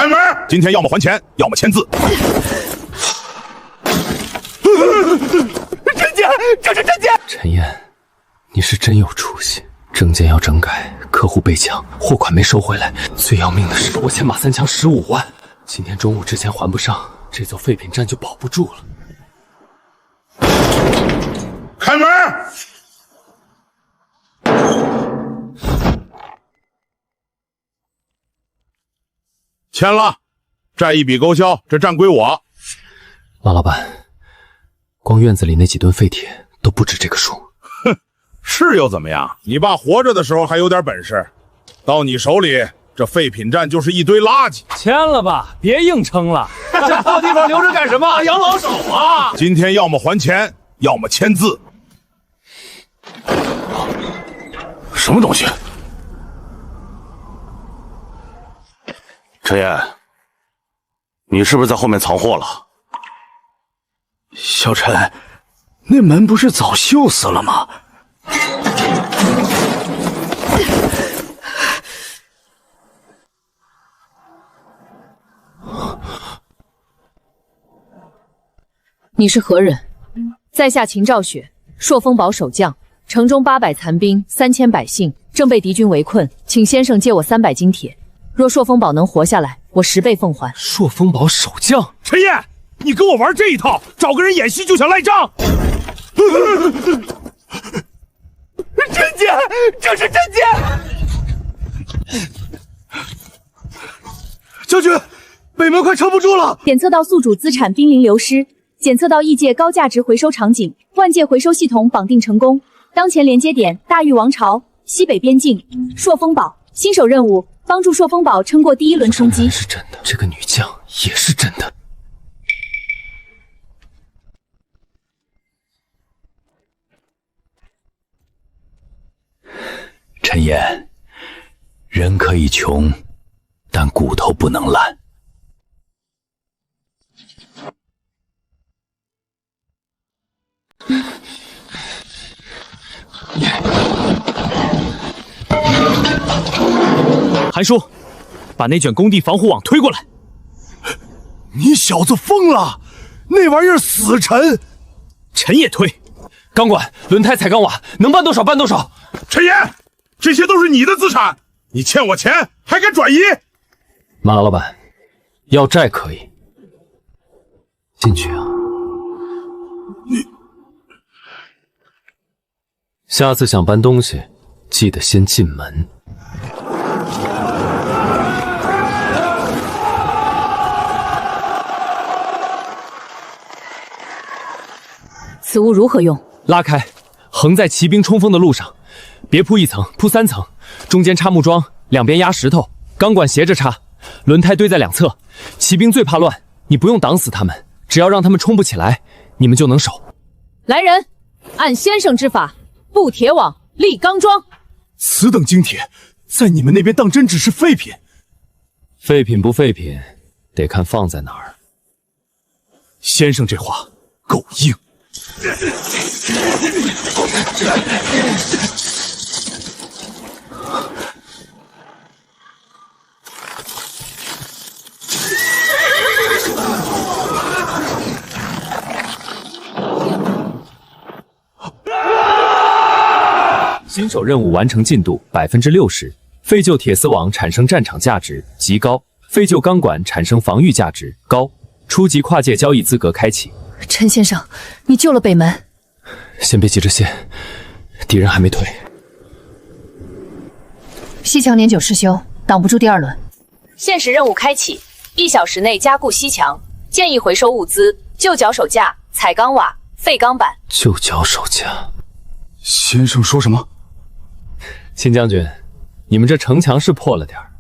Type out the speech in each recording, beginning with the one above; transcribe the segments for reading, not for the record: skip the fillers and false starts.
开门！今天要么还钱，要么签字。证件，这是证件。陈燕，你是真有出息。证件要整改，客户被抢，货款没收回来，最要命的是我欠马三强15万，今天中午之前还不上，这座废品站就保不住了。开门！签了，债一笔勾销，这站归我。马老板，光院子里那几吨废铁都不止这个数。哼，是又怎么样？你爸活着的时候还有点本事，到你手里，这废品站就是一堆垃圾。签了吧，别硬撑了。这破地方留着干什么？养老手啊！今天要么还钱，要么签字。什么东西？陈燕，你是不是在后面藏货了？小陈，那门不是早锈死了吗？你是何人？在下秦兆雪，朔风堡守将。城中800残兵，3000百姓，正被敌军围困，请先生借我300斤铁。若朔风堡能活下来，我10倍奉还。朔风堡守将，陈燕，你跟我玩这一套，找个人演戏就想赖账？证件，这是证件！将军，北门快撑不住了！检测到宿主资产濒临流失，检测到异界高价值回收场景，万界回收系统绑定成功。当前连接点大玉王朝西北边境朔风堡，新手任务帮助朔风堡撑过第1轮冲击。是真的，这个女将也是真的。陈岩，人可以穷，但骨头不能烂。韩叔，把那卷工地防护网推过来。你小子疯了！那玩意儿死沉。陈也推。钢管、轮胎、彩钢瓦，能办多少办多少。陈岩，这些都是你的资产，你欠我钱还敢转移？马老板，要债可以，进去啊。你下次想搬东西，记得先进门。此物如何用？拉开，横在骑兵冲锋的路上，别铺1层，铺3层，中间插木桩，两边压石头，钢管斜着插，轮胎堆在两侧。骑兵最怕乱，你不用挡死他们，只要让他们冲不起来，你们就能守。来人，按先生之法，布铁网，立钢桩。此等精铁，在你们那边当真只是废品？废品不废品，得看放在哪儿。先生这话够硬。新手任务完成进度60%，废旧铁丝网产生战场价值极高，废旧钢管产生防御价值高，初级跨界交易资格开启。陈先生，你救了北门。先别急着谢，敌人还没退。西墙年久失修，挡不住第2轮。限时任务开启，1小时内加固西墙，建议回收物资：旧脚手架、彩钢瓦、废钢板。旧脚手架。先生说什么？秦将军，你们这城墙是破了点儿。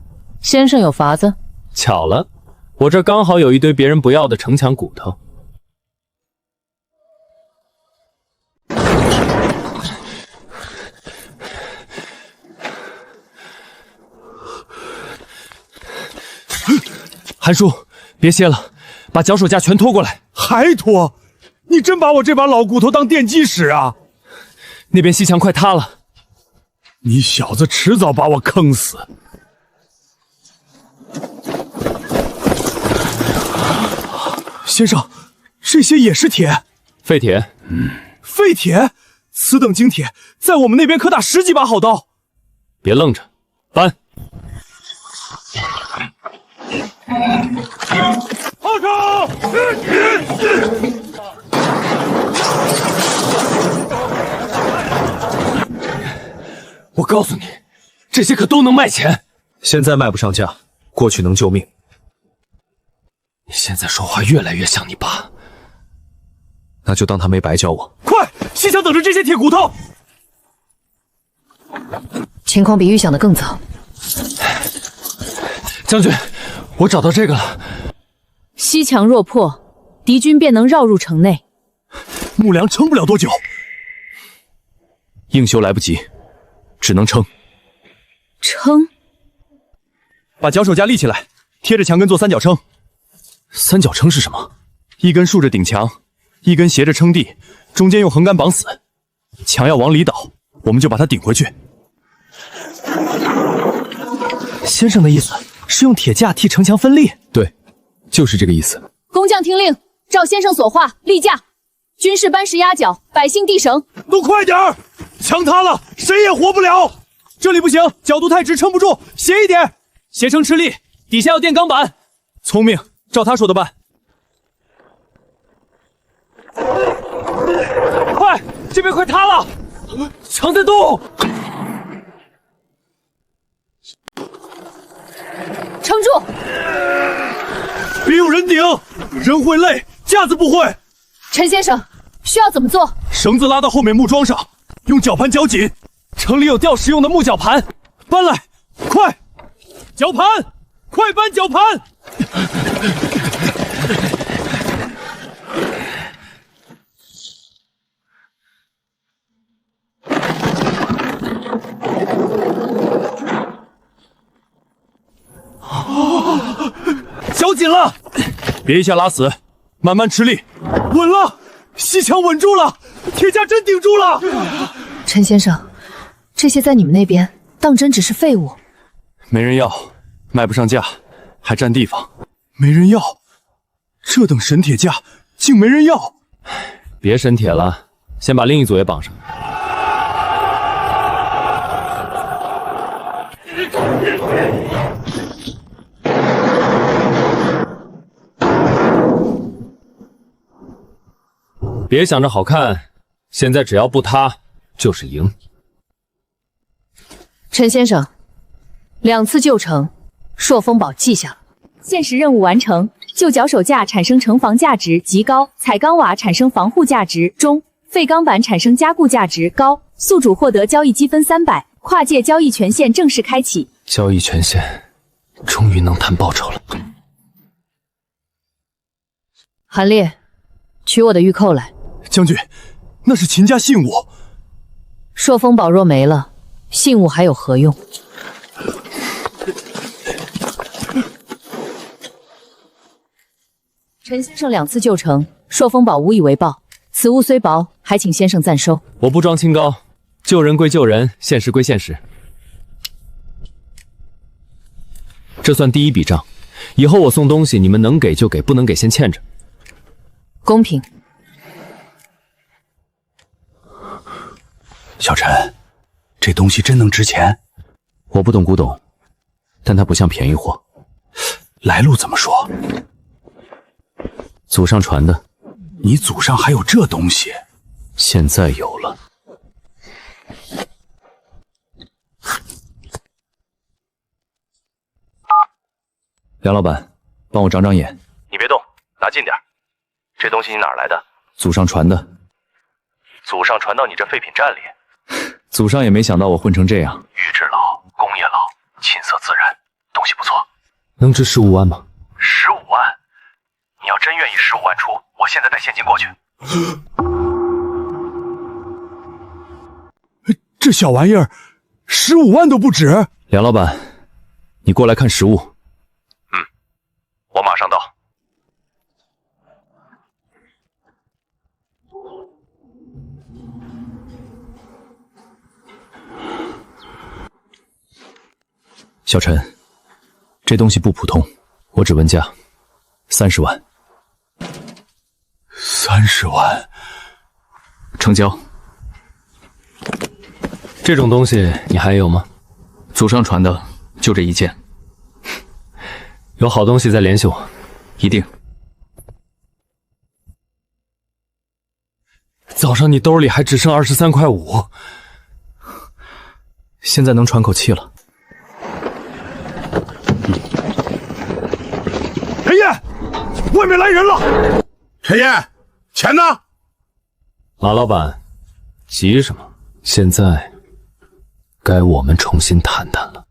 先生有法子。巧了，我这刚好有一堆别人不要的城墙骨头。韩叔，别歇了，把脚手架全拖过来。还拖？你真把我这把老骨头当电击使啊？那边西墙快塌了，你小子迟早把我坑死。先生，这些也是铁，废铁。废铁，此等精铁，在我们那边可打10几把好刀。别愣着，搬！炮手！我告诉你，这些可都能卖钱。现在卖不上价，过去能救命。你现在说话越来越像你爸。那就当他没白教我。快，西墙等着这些铁骨头。情况比预想的更糟。将军，我找到这个了。西墙若破，敌军便能绕入城内。木梁撑不了多久，硬修来不及，只能撑。撑？把脚手架立起来，贴着墙根做三角撑。三角撑是什么？一根竖着顶墙，一根斜着撑地，中间用横杆绑死。墙要往里倒，我们就把它顶回去。先生的意思是用铁架替城墙分立？对，就是这个意思。工匠听令，照先生所话立架。军士搬石压脚，百姓递绳。都快点儿！墙塌了，谁也活不了。这里不行，角度太直，撑不住，斜一点。斜撑吃力，底下要垫钢板。聪明，照他说的办。快，这边快塌了，墙在动。撑住！别有人顶，人会累，架子不会。陈先生，需要怎么做？绳子拉到后面木桩上，用绞盘绞紧。城里有吊石用的木绞盘，搬来，快！绞盘，快搬绞盘！绞紧了，别一下拉死，慢慢吃力。稳了，西墙稳住了，铁架真顶住了。陈先生，这些在你们那边当真只是废物？没人要，卖不上价，还占地方。没人要，这等神铁架竟没人要。别神铁了，先把另一组也绑上。别想着好看，现在只要不塌就是赢。陈先生，2次救城，朔风堡记下了。现实任务完成，旧脚手架产生城防价值极高，彩钢瓦产生防护价值中，废钢板产生加固价值高。宿主获得交易积分300，跨界交易权限正式开启。交易权限，终于能谈报酬了。韩烈，取我的玉扣来。将军，那是秦家信物。朔风堡若没了，信物还有何用？陈先生2次救城，朔风堡无以为报。此物虽薄，还请先生暂收。我不装清高，救人归救人，现实归现实。这算第一笔账，以后我送东西，你们能给就给，不能给先欠着。公平。小陈，这东西真能值钱？我不懂古董，但它不像便宜货。来路怎么说？祖上传的。你祖上还有这东西？现在有了。梁老板，帮我长长眼。你别动，拿近点。这东西你哪儿来的？祖上传的。祖上传到你这废品站里。祖上也没想到我混成这样。玉质老，工业老，琴瑟自然，东西不错。能值15万吗？15万？你要真愿意15万出，我现在带现金过去。这小玩意儿15万都不止。梁老板，你过来看实物。我马上到。小陈，这东西不普通，我只问价30万。30万，成交。这种东西你还有吗？祖上传的就这一件。有好东西再联系我，一定。早上你兜里还只剩23.5块，现在能喘口气了。陈烨，外面来人了！陈烨，钱呢？马老板，急什么？现在该我们重新谈谈了。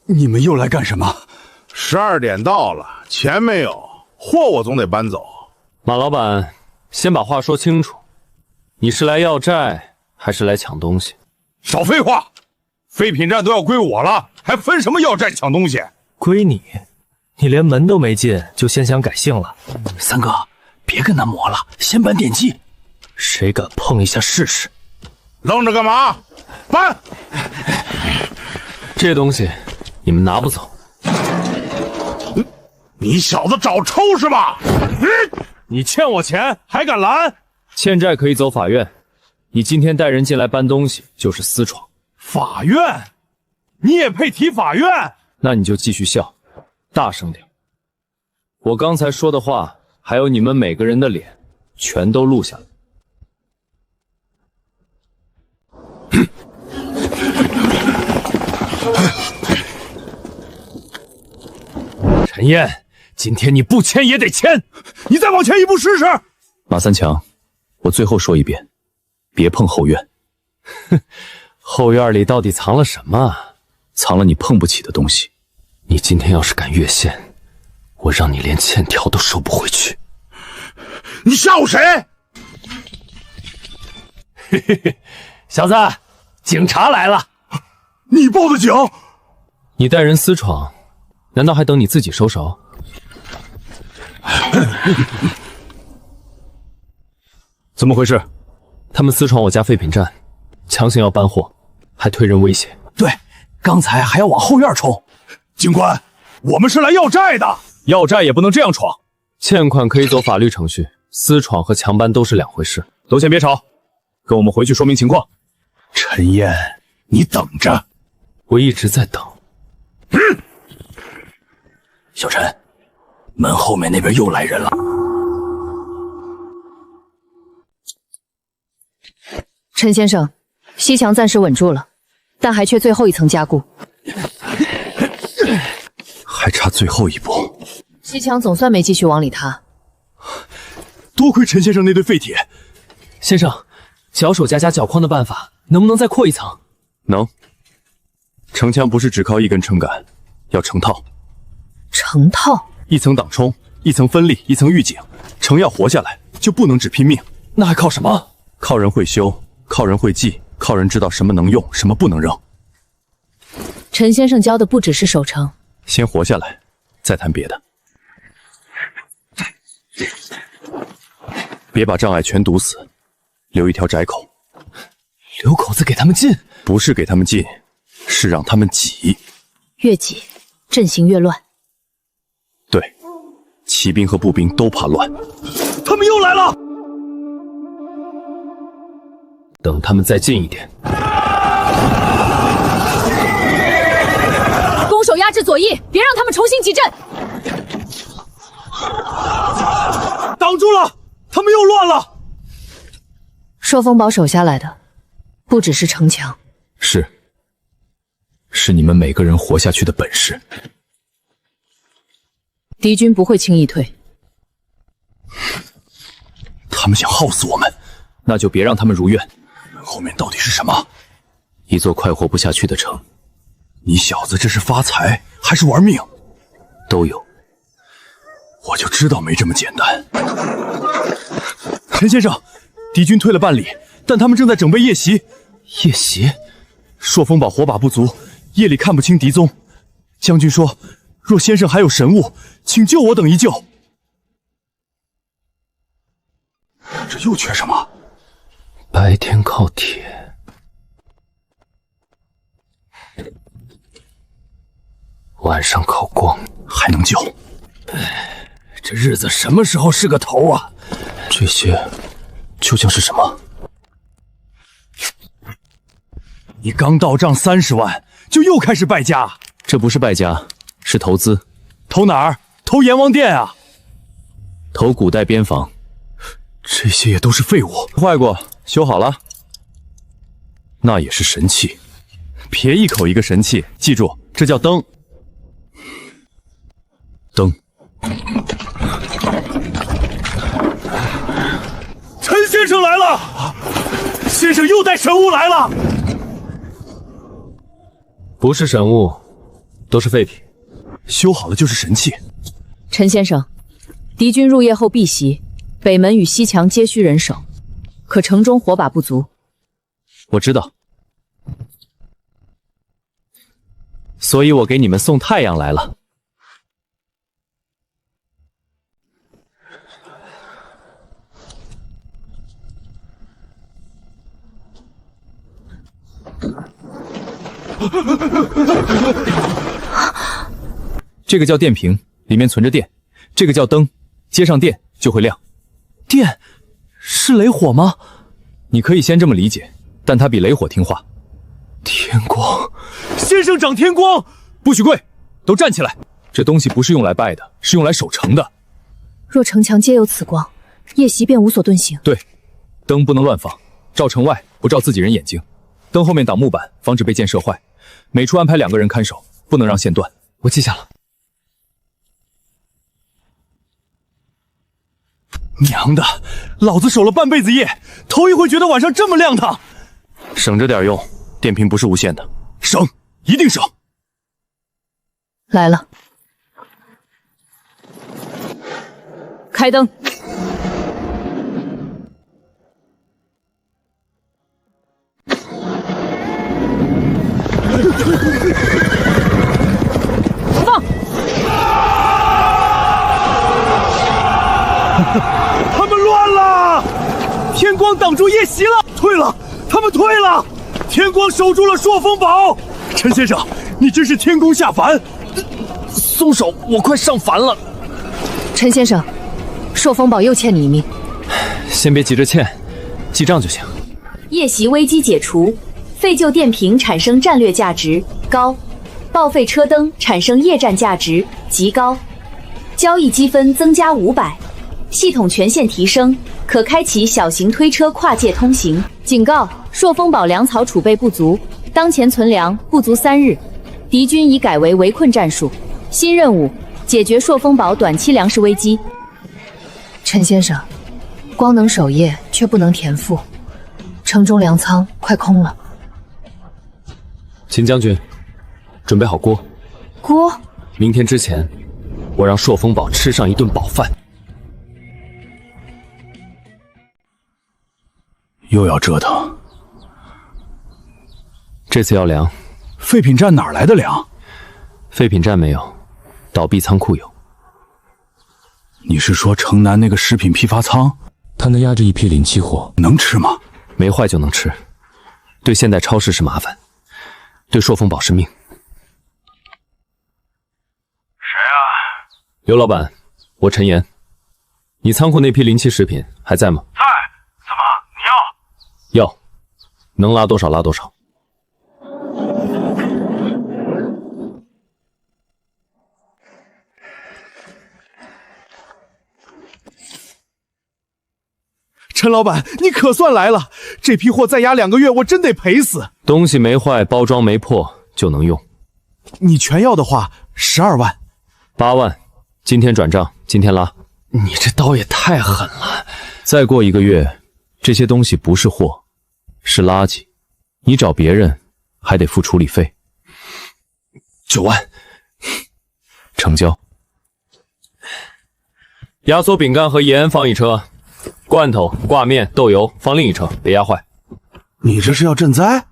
你们又来干什么？12点到了，钱没有，货我总得搬走。马老板，先把话说清楚，你是来要债还是来抢东西？少废话！废品站都要归我了，还分什么要债抢东西？归你？你连门都没进，就先想改姓了？三哥，别跟他磨了，先搬电器。谁敢碰一下试试？愣着干嘛？搬！这东西你们拿不走。你小子找抽是吧？你欠我钱还敢拦？欠债可以走法院，你今天带人进来搬东西就是私闯。法院？你也配提法院？那你就继续笑，大声点。我刚才说的话，还有你们每个人的脸，全都录下来。陈燕，今天你不签也得签，你再往前一步试试。马三强，我最后说一遍，别碰后院。哼，后院里到底藏了什么？藏了你碰不起的东西。你今天要是敢越线，我让你连欠条都收不回去。你吓唬谁？嘿嘿嘿，小子，警察来了！你报的警？你带人私闯，难道还等你自己收手？怎么回事？他们私闯我家废品站，强行要搬货，还推人威胁。对，刚才还要往后院冲。警官，我们是来要债的，要债也不能这样闯。欠款可以走法律程序，私闯和强搬都是两回事。都先别吵，跟我们回去说明情况。陈燕，你等着。我一直在等。小陈，门后面那边又来人了。陈先生，西墙暂时稳住了，但还缺最后一层加固。还差最后一步。西墙总算没继续往里塌。多亏陈先生那堆废铁。先生，脚手加脚框的办法，能不能再扩一层？能。城墙不是只靠一根撑杆，要成套。成套？一层挡冲，一层分立，一层预警。城要活下来，就不能只拼命。那还靠什么？靠人会修，靠人会记，靠人知道什么能用，什么不能扔。陈先生教的不只是守城，先活下来，再谈别的。别把障碍全堵死，留一条窄口。留口子给他们进？不是给他们进，是让他们挤。越挤阵型越乱。对，骑兵和步兵都怕乱。他们又来了！等他们再近一点。攻守压制左翼，别让他们重新集阵。挡住了，他们又乱了。朔风堡守下来的不只是城墙，是你们每个人活下去的本事。敌军不会轻易退。他们想耗死我们，那就别让他们如愿。门后面到底是什么？一座快活不下去的城。你小子这是发财还是玩命？都有。我就知道没这么简单。陈先生，敌军退了半里，但他们正在整备夜袭。夜袭？朔风堡火把不足，夜里看不清敌踪。将军说，若先生还有神物，请救我等一救。这又缺什么？白天靠铁，晚上靠光。还还能救。这日子什么时候是个头啊？这些究竟是什么？你刚到账30万，就又开始败家？这不是败家，是投资。投哪儿？投阎王殿啊！投古代边防。这些也都是废物，坏过，修好了。那也是神器。别一口一个神器，记住，这叫灯。灯。陈先生来了！先生又带神物来了。不是神物，都是废品。修好了就是神器。陈先生，敌军入夜后必袭，北门与西墙皆需人手，可城中火把不足。我知道，所以我给你们送太阳来了。这个叫电瓶，里面存着电；这个叫灯，接上电就会亮。电是雷火吗？你可以先这么理解，但它比雷火听话。天光，先生长天光！不许跪，都站起来！这东西不是用来拜的，是用来守城的。若城墙皆有此光，夜袭便无所遁形。对，灯不能乱放，照城外，不照自己人眼睛。灯后面挡木板，防止被箭射坏。每处安排2个人看守，不能让线断。我记下了。娘的，老子守了半辈子夜，头一回觉得晚上这么亮堂。省着点用，电瓶不是无线的。省，一定省。来了，开灯。放！他们乱了！天光挡住夜袭了，退了，他们退了！天光守住了朔风堡。陈先生，你真是天公下凡！松手，我快上凡了。陈先生，朔风堡又欠你一命。先别急着欠，记账就行。夜袭危机解除，废旧电瓶产生战略价值高，报废车灯产生夜战价值极高，交易积分增加500，系统权限提升，可开启小型推车跨界通行。警告：朔风堡粮草储备不足，当前存粮不足3日，敌军已改为围困战术。新任务：解决朔风堡短期粮食危机。陈先生，光能守夜却不能填腹，城中粮仓快空了。秦将军，准备好锅。锅？明天之前，我让朔风堡吃上一顿饱饭。又要折腾。这次要粮，废品站哪来的粮？废品站没有，倒闭仓库有。你是说城南那个食品批发仓？他那压着一批临期货，能吃吗？没坏就能吃，对现代超市是麻烦，对朔风堡是命。谁啊？刘老板，我陈岩。你仓库那批临期食品还在吗？在。怎么？你要？要，能拉多少拉多少。陈老板，你可算来了！这批货再压2个月，我真得赔死。东西没坏，包装没破就能用。你全要的话，12万。8万，今天转账，今天拉。你这刀也太狠了！再过1个月，这些东西不是货，是垃圾，你找别人还得付处理费。9万，成交。压缩饼干和盐放一车。罐头、挂面、豆油放另一车，别压坏。你这是要赈灾？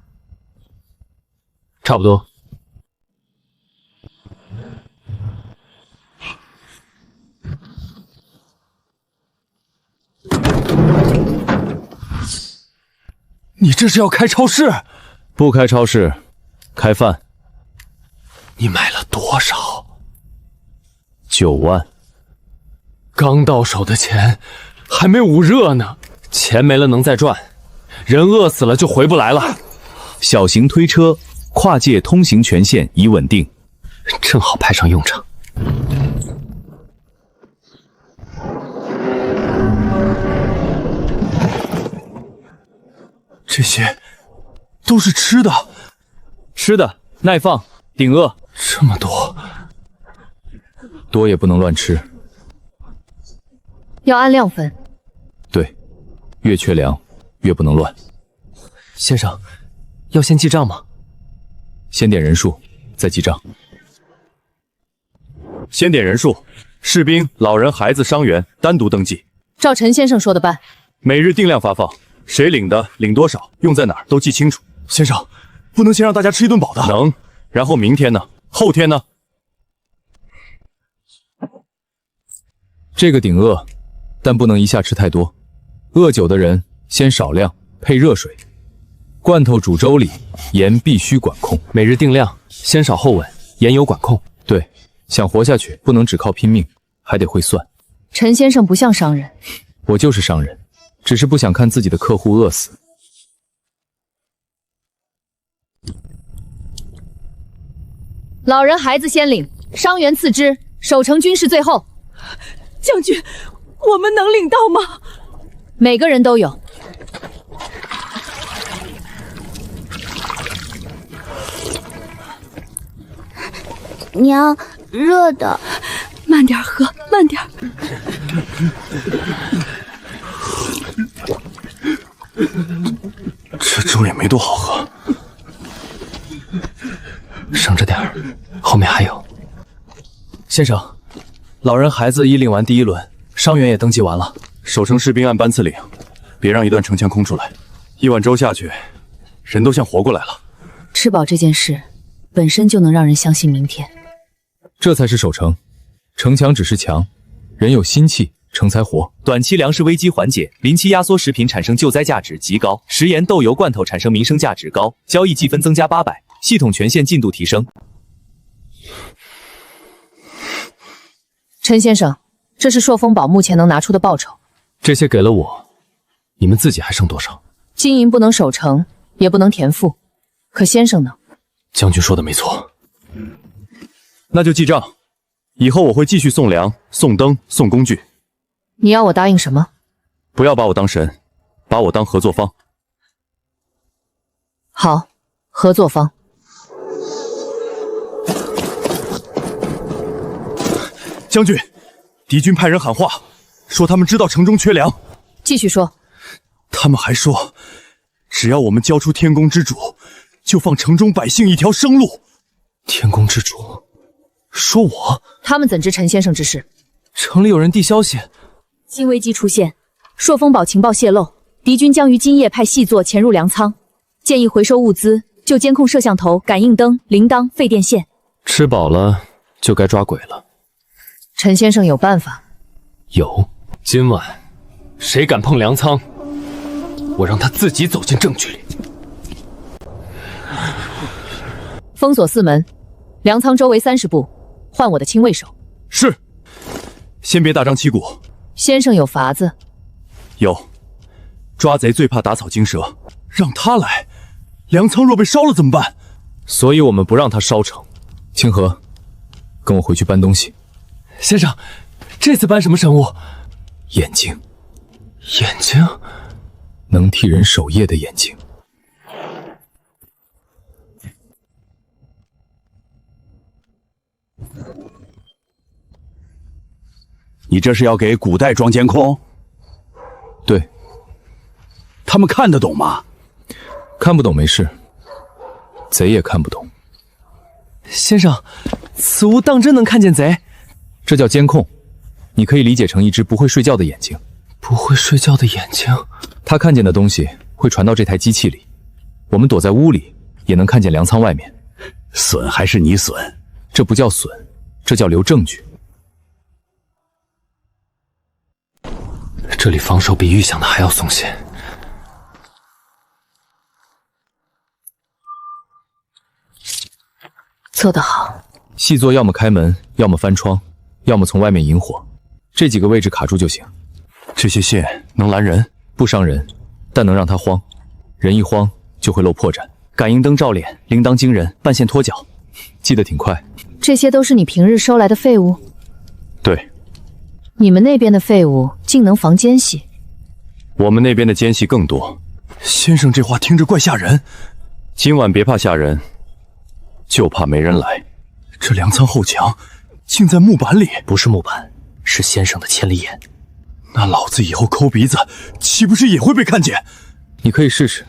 差不多。你这是要开超市？不开超市，开饭。你买了多少？ 9万。刚到手的钱还没捂热呢，钱没了能再赚，人饿死了就回不来了。小型推车，跨界通行权限已稳定，正好派上用场。这些都是吃的，吃的耐放，顶饿，这么多，多也不能乱吃。要按量分。对，越缺粮越不能乱。先生，要先记账吗？先点人数，再记账。先点人数，士兵、老人、孩子、伤员单独登记。照陈先生说的办。每日定量发放，谁领的、领多少、用在哪儿都记清楚。先生，不能先让大家吃一顿饱的。能。然后明天呢？后天呢？这个顶饿，但不能一下吃太多。饿久的人先少量，配热水。罐头煮粥里，盐必须管控。每日定量，先少后稳，盐有管控。对，想活下去，不能只靠拼命，还得会算。陈先生不像商人。我就是商人，只是不想看自己的客户饿死。老人孩子先领，伤员次之，守城军士最后。将军，我们能领到吗？每个人都有。娘，热的，慢点喝，慢点。这粥也没多好喝，省着点儿，后面还有。先生，老人孩子已领完第1轮，伤员也登记完了。守城士兵按班次领，别让一段城墙空出来。一碗粥下去，人都像活过来了。吃饱这件事，本身就能让人相信明天。这才是守城，城墙只是墙，人有心气，城才活。短期粮食危机缓解，临期压缩食品产生救灾价值极高，食盐豆油罐头产生民生价值高，交易积分增加800，系统权限进度提升。陈先生，这是朔风堡目前能拿出的报酬。这些给了我，你们自己还剩多少？金银不能守城，也不能填赋，可先生呢？将军说的没错。那就记账，以后我会继续送粮、送灯、送工具。你要我答应什么？不要把我当神，把我当合作方。好，合作方。将军，敌军派人喊话，说他们知道城中缺粮。继续说。他们还说，只要我们交出天宫之主，就放城中百姓一条生路。天宫之主？说我？他们怎知陈先生之事？城里有人递消息，新危机出现，朔风堡情报泄露，敌军将于今夜派细作潜入粮仓，建议回收物资，就监控摄像头、感应灯、铃铛、废电线。吃饱了就该抓鬼了。陈先生有办法？有。今晚谁敢碰粮仓，我让他自己走进证据里。封锁4门，粮仓周围30步，换我的亲卫手。是。先别大张旗鼓。先生有法子？有。抓贼最怕打草惊蛇，让他来。粮仓若被烧了怎么办？所以我们不让他烧城。清河，跟我回去搬东西。先生，这次搬什么神物？眼睛。眼睛？能替人守夜的眼睛。你这是要给古代装监控？对。他们看得懂吗？看不懂没事，贼也看不懂。先生，此物当真能看见贼？这叫监控，你可以理解成一只不会睡觉的眼睛。不会睡觉的眼睛？他看见的东西会传到这台机器里，我们躲在屋里也能看见粮仓外面。损还是你损？这不叫损，这叫留证据。这里防守比预想的还要松懈。做得好。细作要么开门，要么翻窗，要么从外面引火，这几个位置卡住就行。这些线能拦人，不伤人，但能让他慌。人一慌就会露破绽。感应灯照脸，铃铛惊人，半线脱脚，记得挺快。这些都是你平日收来的废物？对。你们那边的废物竟能防奸细？我们那边的奸细更多。先生这话听着怪吓人。今晚别怕吓人，就怕没人来。这粮仓后墙竟在木板里，不是木板，是先生的千里眼。那老子以后抠鼻子，岂不是也会被看见？你可以试试。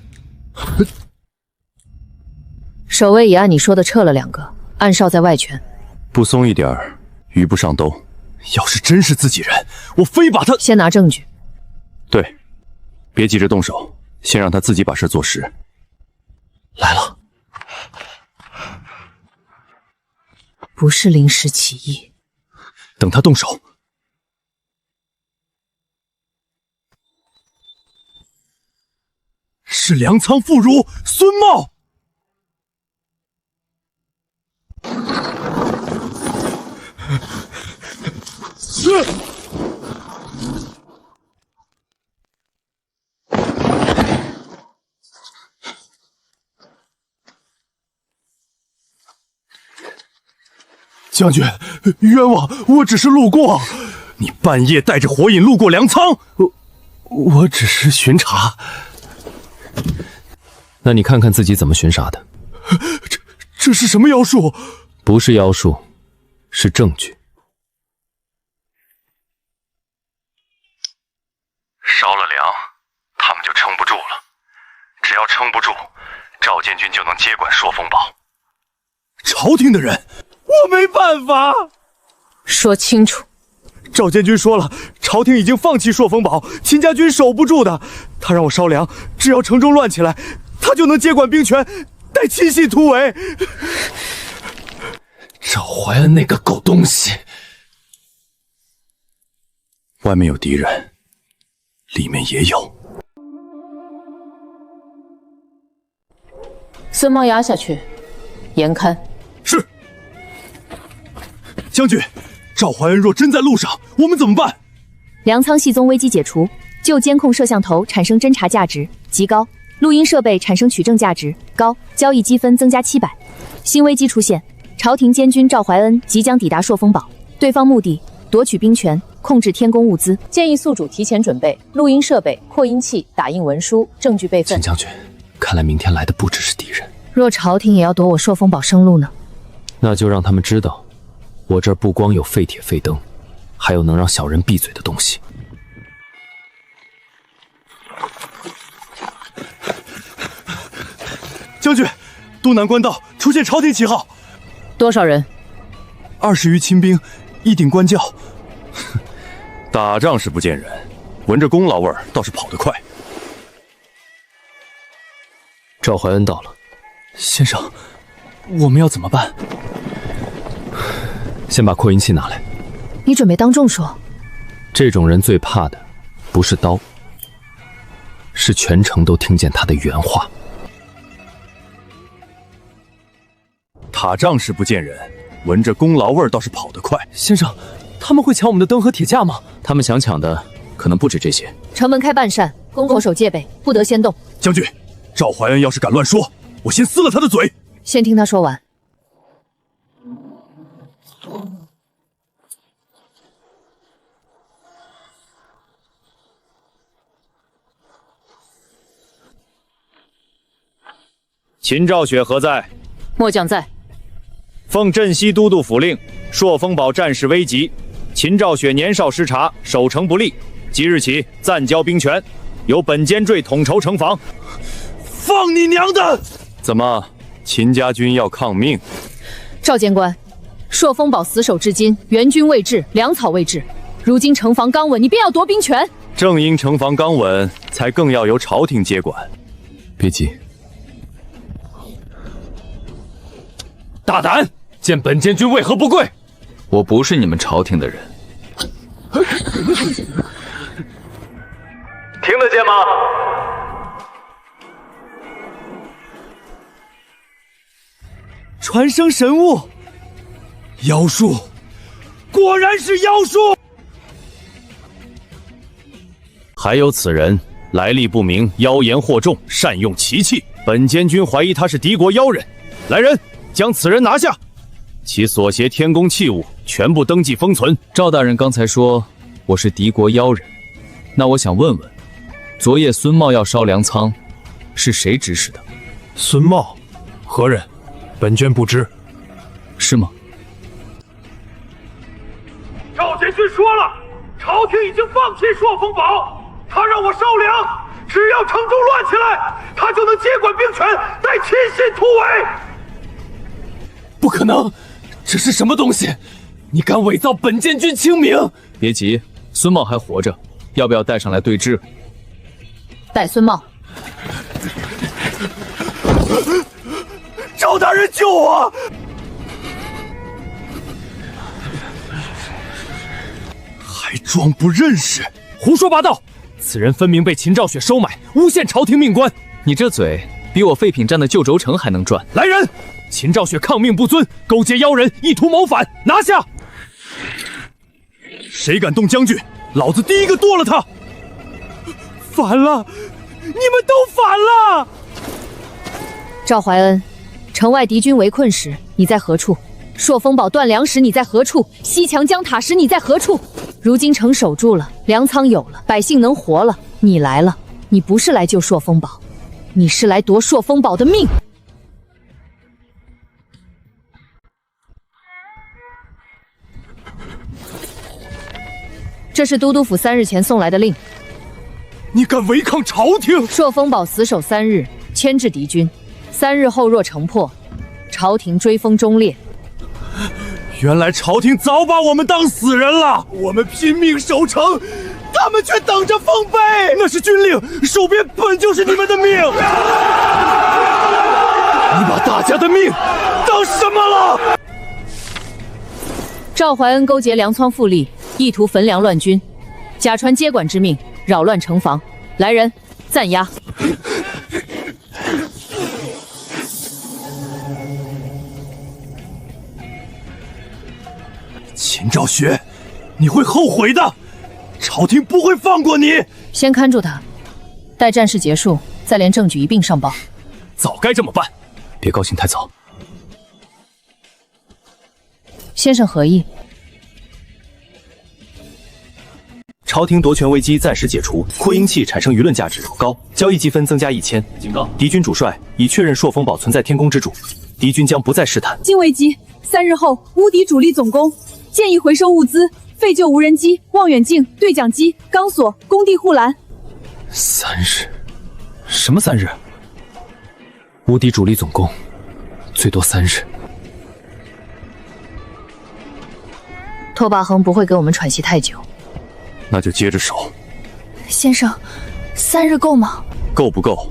守卫也按你说的撤了2个，暗哨在外圈。不松一点儿，鱼不上兜。要是真是自己人，我非把他……先拿证据。对，别急着动手，先让他自己把事做实。来了，不是临时起意。等他动手。是粮仓妇孺孙茂。将军，冤枉！我只是路过。你半夜带着火引路过粮仓，我只是巡查。那你看看自己怎么巡查的？这是什么妖术？不是妖术，是证据。烧了粮，他们就撑不住了。只要撑不住，赵监军就能接管朔风堡。朝廷的人，我没办法。说清楚。赵监军说了，朝廷已经放弃朔风堡，秦家军守不住的。他让我烧粮，只要城中乱起来，他就能接管兵权，带亲信突围。赵怀恩那个狗东西！外面有敌人，里面也有。孙茂压下去，严看。是。将军，赵怀恩若真在路上，我们怎么办？粮仓系宗危机解除，旧监控摄像头产生侦查价值极高，录音设备产生取证价值高，交易积分增加700。新危机出现，朝廷监军赵怀恩即将抵达朔风堡，对方目的夺取兵权，控制天宫物资，建议宿主提前准备录音设备、扩音器、打印文书、证据备份。秦将军，看来明天来的不只是敌人。若朝廷也要夺我朔风堡生路呢？那就让他们知道，我这儿不光有废铁废灯，还有能让小人闭嘴的东西。将军，东南官道出现朝廷旗号。多少人？20余亲兵，1顶官轿。打仗是不见人，闻着功劳味儿倒是跑得快。赵怀恩到了。先生，我们要怎么办？先把扩音器拿来。你准备当众说？这种人最怕的不是刀，是全城都听见他的原话。打仗是不见人，闻着功劳味儿倒是跑得快。先生，他们会抢我们的灯和铁架吗？他们想抢的可能不止这些。城门开半扇，宫口守戒备，不得先动。将军，赵怀恩要是敢乱说，我先撕了他的嘴。先听他说完。秦兆雪何在？末将在。奉镇西都督府令，朔风堡战事危急，秦兆雪年少失察，守城不力，即日起暂交兵权，由本监坠统筹城防。放你娘的！怎么，秦家军要抗命？赵监官，朔风堡死守至今，援军未至，粮草未至，如今城防刚稳，你便要夺兵权？正因城防刚稳，才更要由朝廷接管。别急。大胆！见本监军为何不跪？我不是你们朝廷的人。听得见吗？传声神物，妖术，果然是妖术。还有此人来历不明，妖言惑众，善用奇器。本监军怀疑他是敌国妖人。来人，将此人拿下，其所携天宫器物全部登记封存。赵大人刚才说我是敌国妖人，那我想问问，昨夜孙茂要烧粮仓，是谁指使的？孙茂，何人？本娟不知。是吗？赵监军说了，朝廷已经放弃朔风堡，他让我烧粮，只要城中乱起来，他就能接管兵权，再亲信突围。不可能，这是什么东西？你敢伪造本监军清名？别急，孙茂还活着，要不要带上来对质？带孙茂。赵大人救我！还装不认识？胡说八道！此人分明被秦兆雪收买，诬陷朝廷命官。你这嘴比我废品站的旧轴承还能转。来人！秦兆雪抗命不遵，勾结妖人，意图谋反，拿下！谁敢动将军，老子第一个剁了他！反了，你们都反了！赵怀恩，城外敌军围困时，你在何处？朔风堡断粮时，你在何处？西墙将塔时，你在何处？如今城守住了，粮仓有了，百姓能活了，你来了，你不是来救朔风堡，你是来夺朔风堡的命。这是都督府3日前送来的令。你敢违抗朝廷？朔风堡死守3日，牵制敌军。3日后若城破，朝廷追封忠烈。原来朝廷早把我们当死人了，我们拼命守城，他们却等着奉杯。那是军令，守边本就是你们的命。你把大家的命当什么了？赵怀恩勾结粮仓复吏，意图焚粮乱军，假传接管之命，扰乱城防。来人，暂押。秦兆雪，你会后悔的，朝廷不会放过你。先看住他，待战事结束，再连证据一并上报。早该这么办。别高兴太早。先生何意？朝廷夺权危机暂时解除，扩音器产生舆论价值高，交易积分增加1000。警告：敌军主帅已确认朔风堡存在天宫之主，敌军将不再试探。经危机，3日后乌敌主力总攻，建议回收物资，废旧无人机、望远镜、对讲机、钢索、工地护栏。3日？什么3日？无敌主力总攻，最多3日。拓跋恒不会给我们喘息太久。那就接着守。先生，3日够吗？够不够，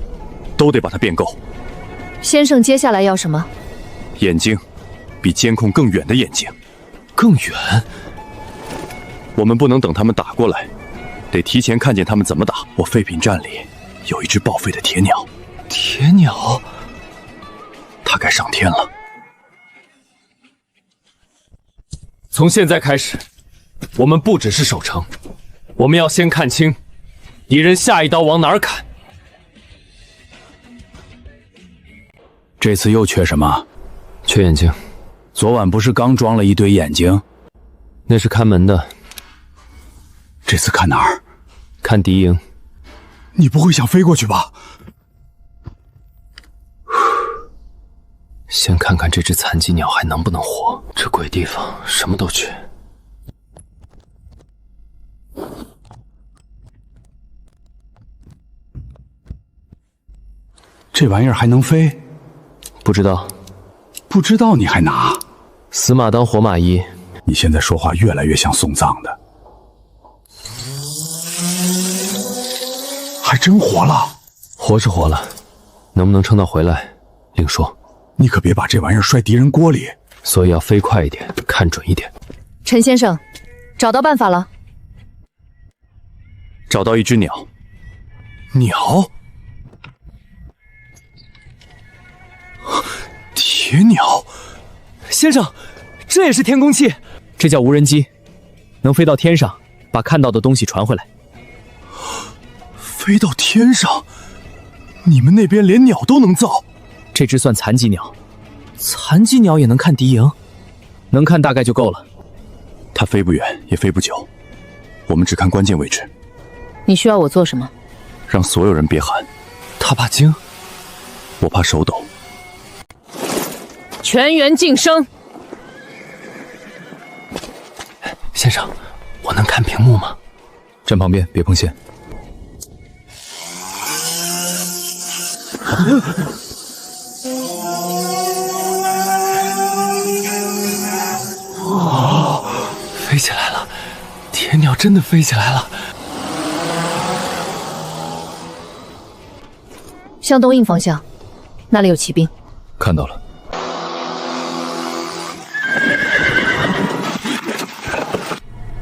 都得把它变够。先生接下来要什么？眼睛，比监控更远的眼睛。更远？我们不能等他们打过来，得提前看见他们怎么打。我废品站里有一只报废的铁鸟。铁鸟？它该上天了。从现在开始，我们不只是守城，我们要先看清敌人下一刀往哪儿砍。这次又缺什么？缺眼睛。昨晚不是刚装了一堆眼睛？那是看门的。这次看哪儿？看敌营。你不会想飞过去吧？先看看这只残疾鸟还能不能活。这鬼地方什么都缺。这玩意儿还能飞？不知道。不知道你还拿？死马当活马医。你现在说话越来越像送葬的。还真活了。活是活了，能不能撑到回来另说。你可别把这玩意儿摔敌人锅里。所以要飞快一点，看准一点。陈先生，找到办法了。找到一只鸟。鸟？铁鸟？先生，这也是天宫器，这叫无人机，能飞到天上，把看到的东西传回来。飞到天上？你们那边连鸟都能造？这只算残疾鸟。残疾鸟也能看敌营？能看大概就够了。它飞不远，也飞不久，我们只看关键位置。你需要我做什么？让所有人别喊。他怕惊，我怕手抖。全员晋升。先生，我能看屏幕吗？站旁边，别碰线。哦，飞起来了！天鸟真的飞起来了！向东印方向，那里有骑兵。看到了。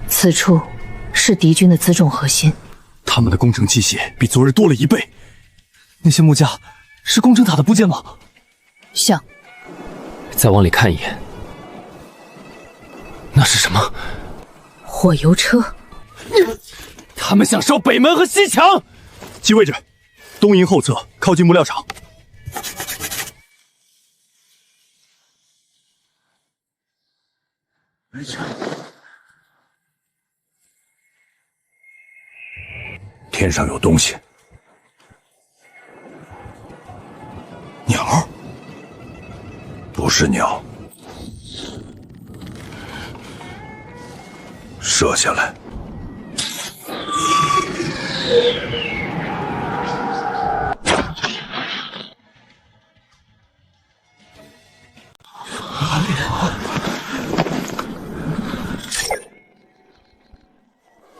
此处是敌军的辎重核心。他们的工程器械比昨日多了1倍。那些木架是工程塔的部件吗？像。再往里看一眼。那是什么？火油车。他们想烧北门和西墙。记位置，东营后侧，靠近木料厂。天上有东西。鸟？不是鸟。射下来。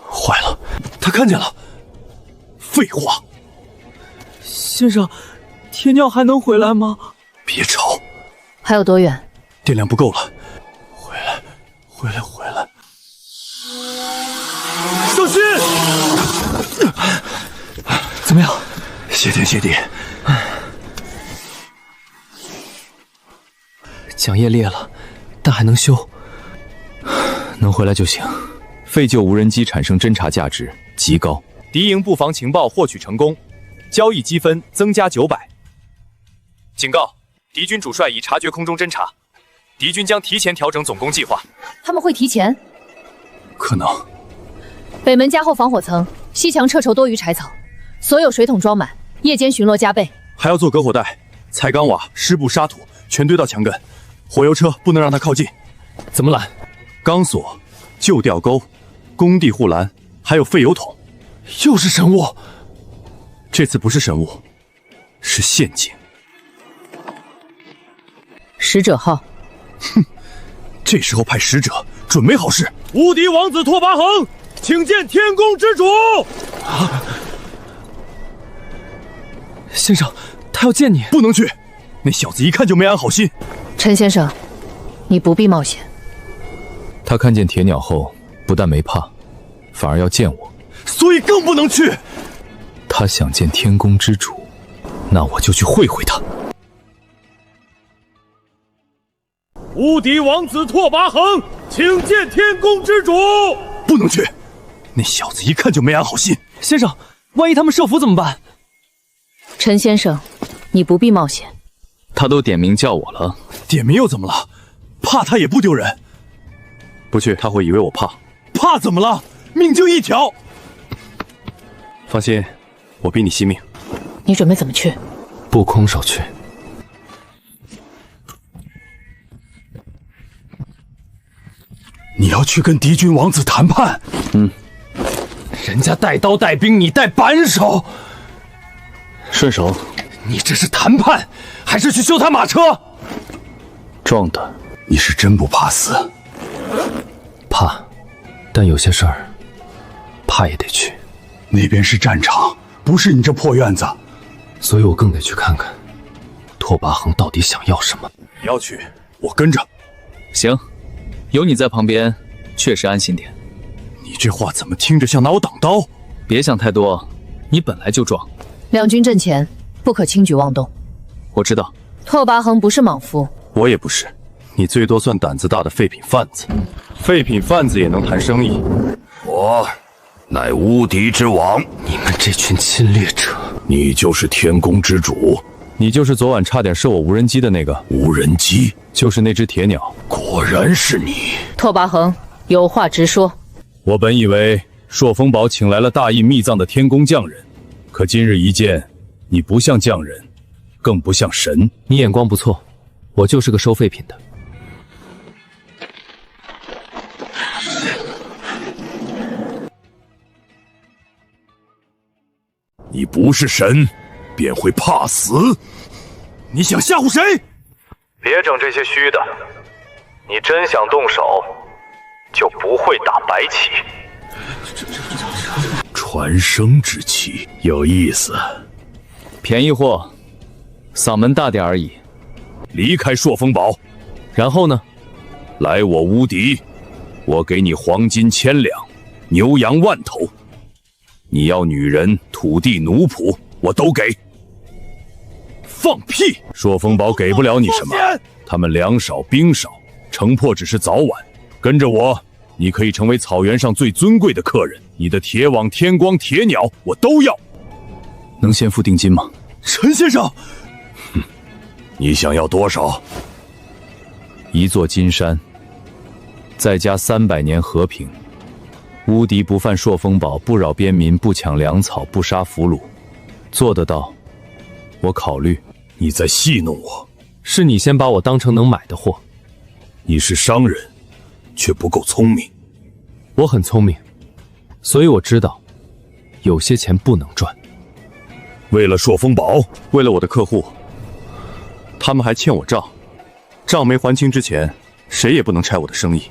坏了，他看见了。废话。先生，天鸟还能回来吗？别吵。还有多远？电量不够了。回来。小心！怎么样？谢天谢地。桨叶裂了，但还能修。能回来就行。废旧无人机产生侦察价值极高。敌营布防情报获取成功，交易积分增加900。警告：敌军主帅已察觉空中侦察，敌军将提前调整总攻计划。他们会提前？可能。北门加厚防火层，西墙撤筹多余柴草，所有水桶装满，夜间巡逻加倍。还要做隔火带，彩钢瓦、湿布、沙土全堆到墙根。火油车不能让它靠近。怎么拦？钢索、旧吊钩、工地护栏，还有废油桶。又是神物。这次不是神物，是陷阱。使者号。哼，这时候派使者，准没好事。无敌王子拓跋恒，请见天宫之主。先生，他要见你。不能去，那小子一看就没安好心。陈先生，你不必冒险。他看见铁鸟后，不但没怕，反而要见我。所以更不能去。他想见天宫之主，那我就去会会他。无敌王子拓跋恒，请见天宫之主。不能去，那小子一看就没安好心。先生，万一他们设伏怎么办？陈先生，你不必冒险。他都点名叫我了，点名又怎么了？怕他也不丢人。不去，他会以为我怕。怕怎么了？命就一条。放心，我比你惜命。你准备怎么去？不空手去。你要去跟敌军王子谈判？人家带刀带兵，你带扳手。顺手。你这是谈判，还是去修他马车？撞的。你是真不怕死？怕，但有些事儿，怕也得去。那边是战场，不是你这破院子，所以我更得去看看，拓跋恒到底想要什么。你要去，我跟着。行，有你在旁边，确实安心点。你这话怎么听着像拿我挡刀？别想太多，你本来就壮。两军阵前，不可轻举妄动。我知道。拓跋恒不是莽夫，我也不是。你最多算胆子大的废品贩子，废品贩子也能谈生意。我乃无敌之王，你们这群侵略者！你就是天宫之主，你就是昨晚差点射我无人机的那个无人机，就是那只铁鸟。果然是你，拓跋恒，有话直说。我本以为朔风堡请来了大义密藏的天宫匠人，可今日一见，你不像匠人，更不像神。你眼光不错，我就是个收废品的。你不是神，便会怕死。你想吓唬谁？别整这些虚的，你真想动手，就不会打白棋。传声之气有意思，便宜货，嗓门大点而已。离开朔风堡，然后呢？来我无敌，我给你黄金1000两，牛羊1万头。你要女人、土地、奴仆，我都给。放屁！朔风堡给不了你什么，他们粮少兵少，城破只是早晚。跟着我，你可以成为草原上最尊贵的客人。你的铁网、天光、铁鸟，我都要。能先付定金吗？陈先生，你想要多少？1座金山，再加300年和平。无敌不犯朔风堡，不扰边民，不抢粮草，不杀俘虏，做得到，我考虑。你在戏弄我？是你先把我当成能买的货。你是商人，却不够聪明。我很聪明，所以我知道，有些钱不能赚。为了朔风堡，为了我的客户，他们还欠我账，账没还清之前，谁也不能拆我的生意。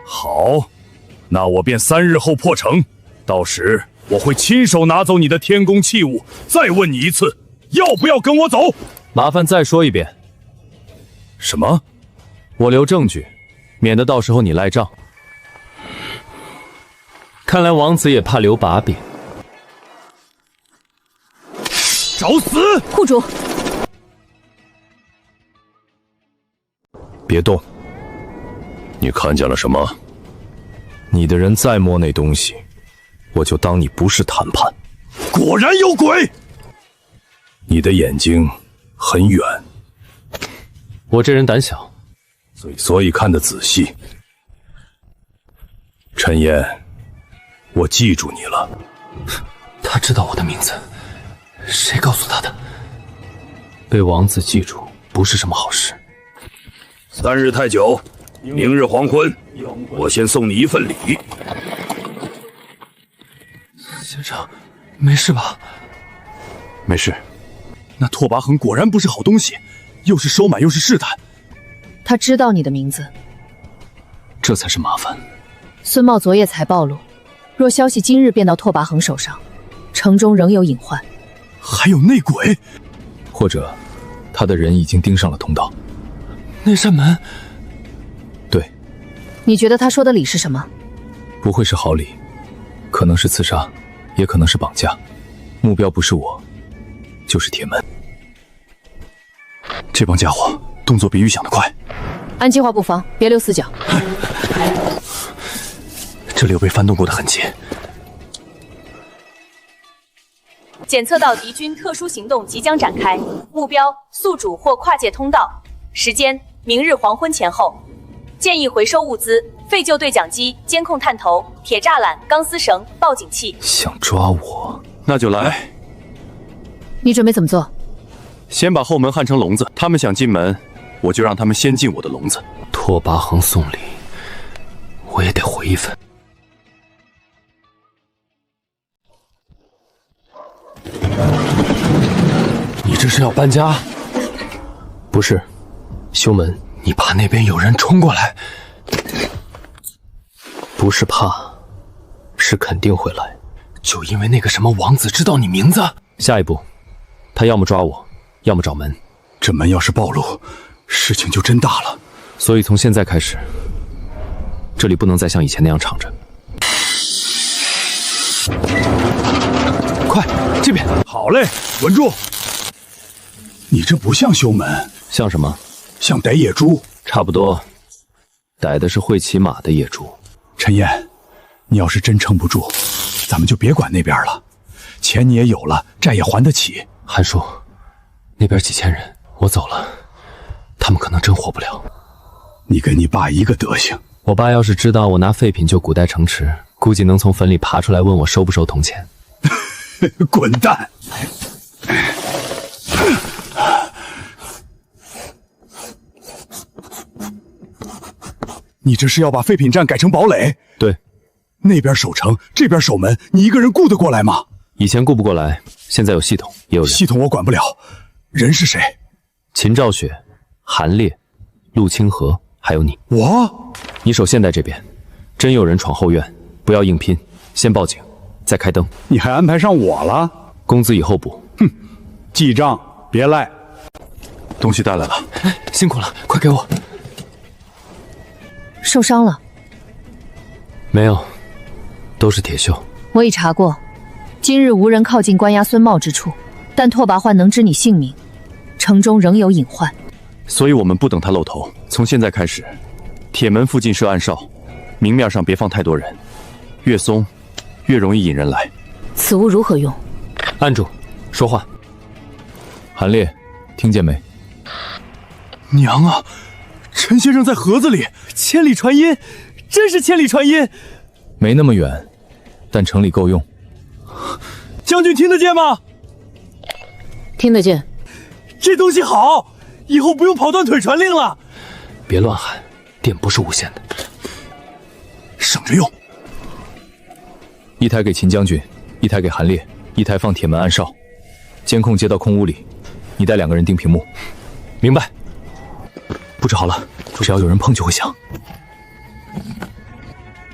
好。那我便3日后破城，到时我会亲手拿走你的天宫器物。再问你一次，要不要跟我走？麻烦再说一遍。什么？我留证据，免得到时候你赖账。看来王子也怕留把柄。找死！护主，别动。你看见了什么？你的人再摸那东西，我就当你不是谈判。果然有鬼！你的眼睛很远，我这人胆小，所以看得仔细。陈烟，我记住你了。他知道我的名字，谁告诉他的？被王子记住不是什么好事。3日太久，明日黄昏，我先送你一份礼。先生，没事吧？没事。那拓跋恒果然不是好东西，又是收买又是试探。他知道你的名字，这才是麻烦。孙茂昨夜才暴露，若消息今日便到拓跋恒手上，城中仍有隐患。还有内鬼，或者他的人已经盯上了通道。那扇门。对。你觉得他说的理是什么？不会是好礼，可能是刺杀，也可能是绑架。目标不是我，就是铁门。这帮家伙动作比预想的快。按计划布防，别留死角。这里有被翻动过的痕迹。检测到敌军特殊行动即将展开，目标宿主或跨界通道，时间明日黄昏前后。建议回收物资，废旧对讲机、监控探头、铁栅栏、钢丝绳、报警器。想抓我，那就来。你准备怎么做？先把后门焊成笼子，他们想进门，我就让他们先进我的笼子。拓跋恒送礼，我也得回一份。你这是要搬家？不是，修门。你怕那边有人冲过来？不是怕，是肯定会来。就因为那个什么王子知道你名字。下一步，他要么抓我，要么找门。这门要是暴露，事情就真大了。所以从现在开始，这里不能再像以前那样敞着。快，这边！好嘞，稳住！你这不像修门，像什么？像逮野猪。差不多，逮的是会骑马的野猪。陈燕，你要是真撑不住，咱们就别管那边了，钱你也有了，债也还得起。韩叔，那边几千人，我走了，他们可能真活不了。你跟你爸一个德行。我爸要是知道我拿废品救古代城池，估计能从坟里爬出来问我收不收铜钱。滚蛋！你这是要把废品站改成堡垒？对，那边守城，这边守门，你一个人顾得过来吗？以前顾不过来，现在有系统，也有人。系统我管不了，人是谁？秦兆雪、韩烈、陆清河，还有你。我？你守现代这边，真有人闯后院，不要硬拼，先报警，再开灯。你还安排上我了？工资以后补。哼，记账别赖。东西带来了，辛苦了，快给我。受伤了？没有，都是铁锈。我已查过，今日无人靠近关押孙茂之处，但拓跋焕能知你姓名，城中仍有隐患，所以我们不等他露头，从现在开始，铁门附近设暗哨，明面上别放太多人，越松越容易引人来。此物如何用？按住，说话。韩烈，听见没？娘啊！陈先生在盒子里，千里传音，真是千里传音。没那么远，但城里够用。将军听得见吗？听得见。这东西好，以后不用跑断腿传令了。别乱喊，电不是无线的，省着用。一台给秦将军，一台给韩烈，一台放铁门暗哨，监控接到空屋里，你带2个人盯屏幕。明白。布置好了，只要有人碰就会响。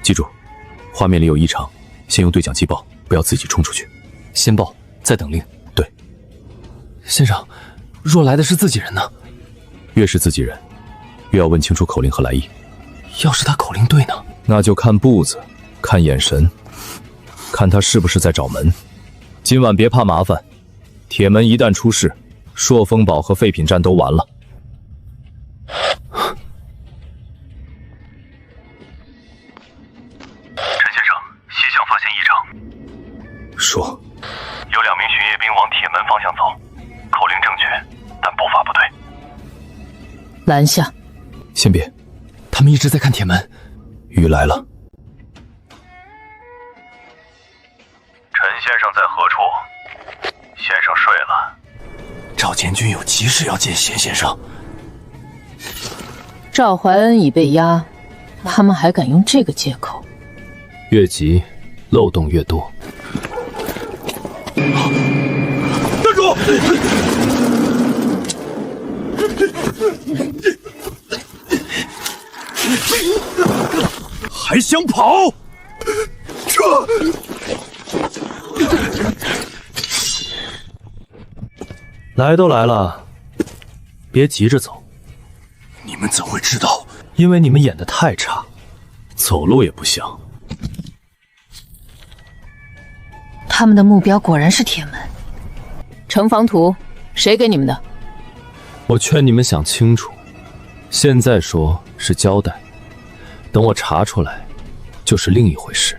记住，画面里有异常，先用对讲机报，不要自己冲出去。先报，再等令。对。先生，若来的是自己人呢？越是自己人，越要问清楚口令和来意。要是他口令对呢？那就看步子，看眼神，看他是不是在找门。今晚别怕麻烦，铁门一旦出事，朔风堡和废品站都完了。说，有2名巡夜兵往铁门方向走，口令正确，但步伐不对。拦下！先别，他们一直在看铁门。雨来了。陈先生在何处？先生睡了。赵监军有急事要见贤先生。赵怀恩已被押，他们还敢用这个借口？越急，漏洞越多。站住！还想跑？撤！来都来了，别急着走。你们怎会知道？因为你们演得太差，走路也不像。他们的目标果然是铁门。城防图，谁给你们的？我劝你们想清楚，现在说是交代，等我查出来，就是另一回事。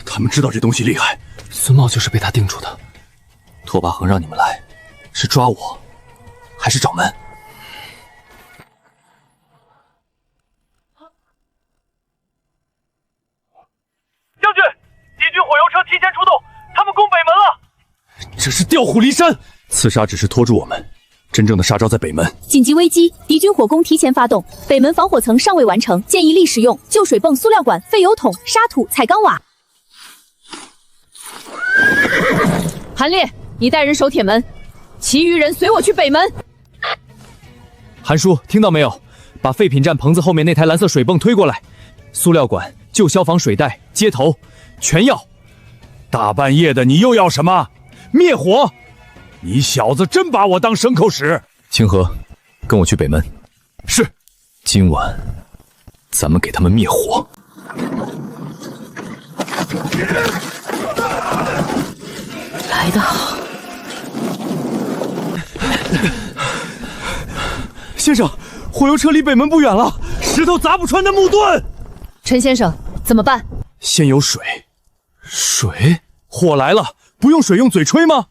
他们知道这东西厉害，孙茂就是被他定住的。拓跋恒让你们来，是抓我，还是找门？将军，敌军火油车提前出动，他们攻北门了。这是调虎离山，刺杀只是拖住我们，真正的杀招在北门。紧急危机，敌军火攻提前发动，北门防火层尚未完成，建议立使用旧水泵、塑料管、废油桶、沙土、彩钢瓦。韩烈，你带人守铁门，其余人随我去北门。韩叔，听到没有？把废品站棚子后面那台蓝色水泵推过来，塑料管、旧消防水袋、接头，全要。大半夜的，你又要什么？灭火！你小子真把我当牲口使！清河，跟我去北门。是。今晚，咱们给他们灭火。来得好。先生，火油车离北门不远了，石头砸不穿的木盾。陈先生，怎么办？先有水。水？火来了，不用水用嘴吹吗？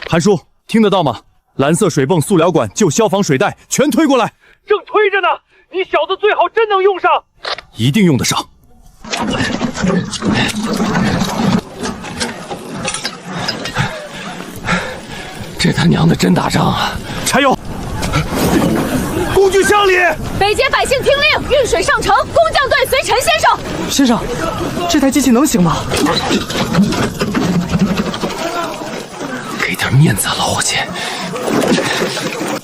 韩叔，听得到吗？蓝色水泵、塑料管、旧消防水带全推过来。正推着呢，你小子最好真能用上。一定用得上。这他娘的真打仗啊！柴油，工具箱里。北街百姓听令，运水上城，工匠队随陈先生。先生，这台机器能行吗？给点面子啊，老伙计！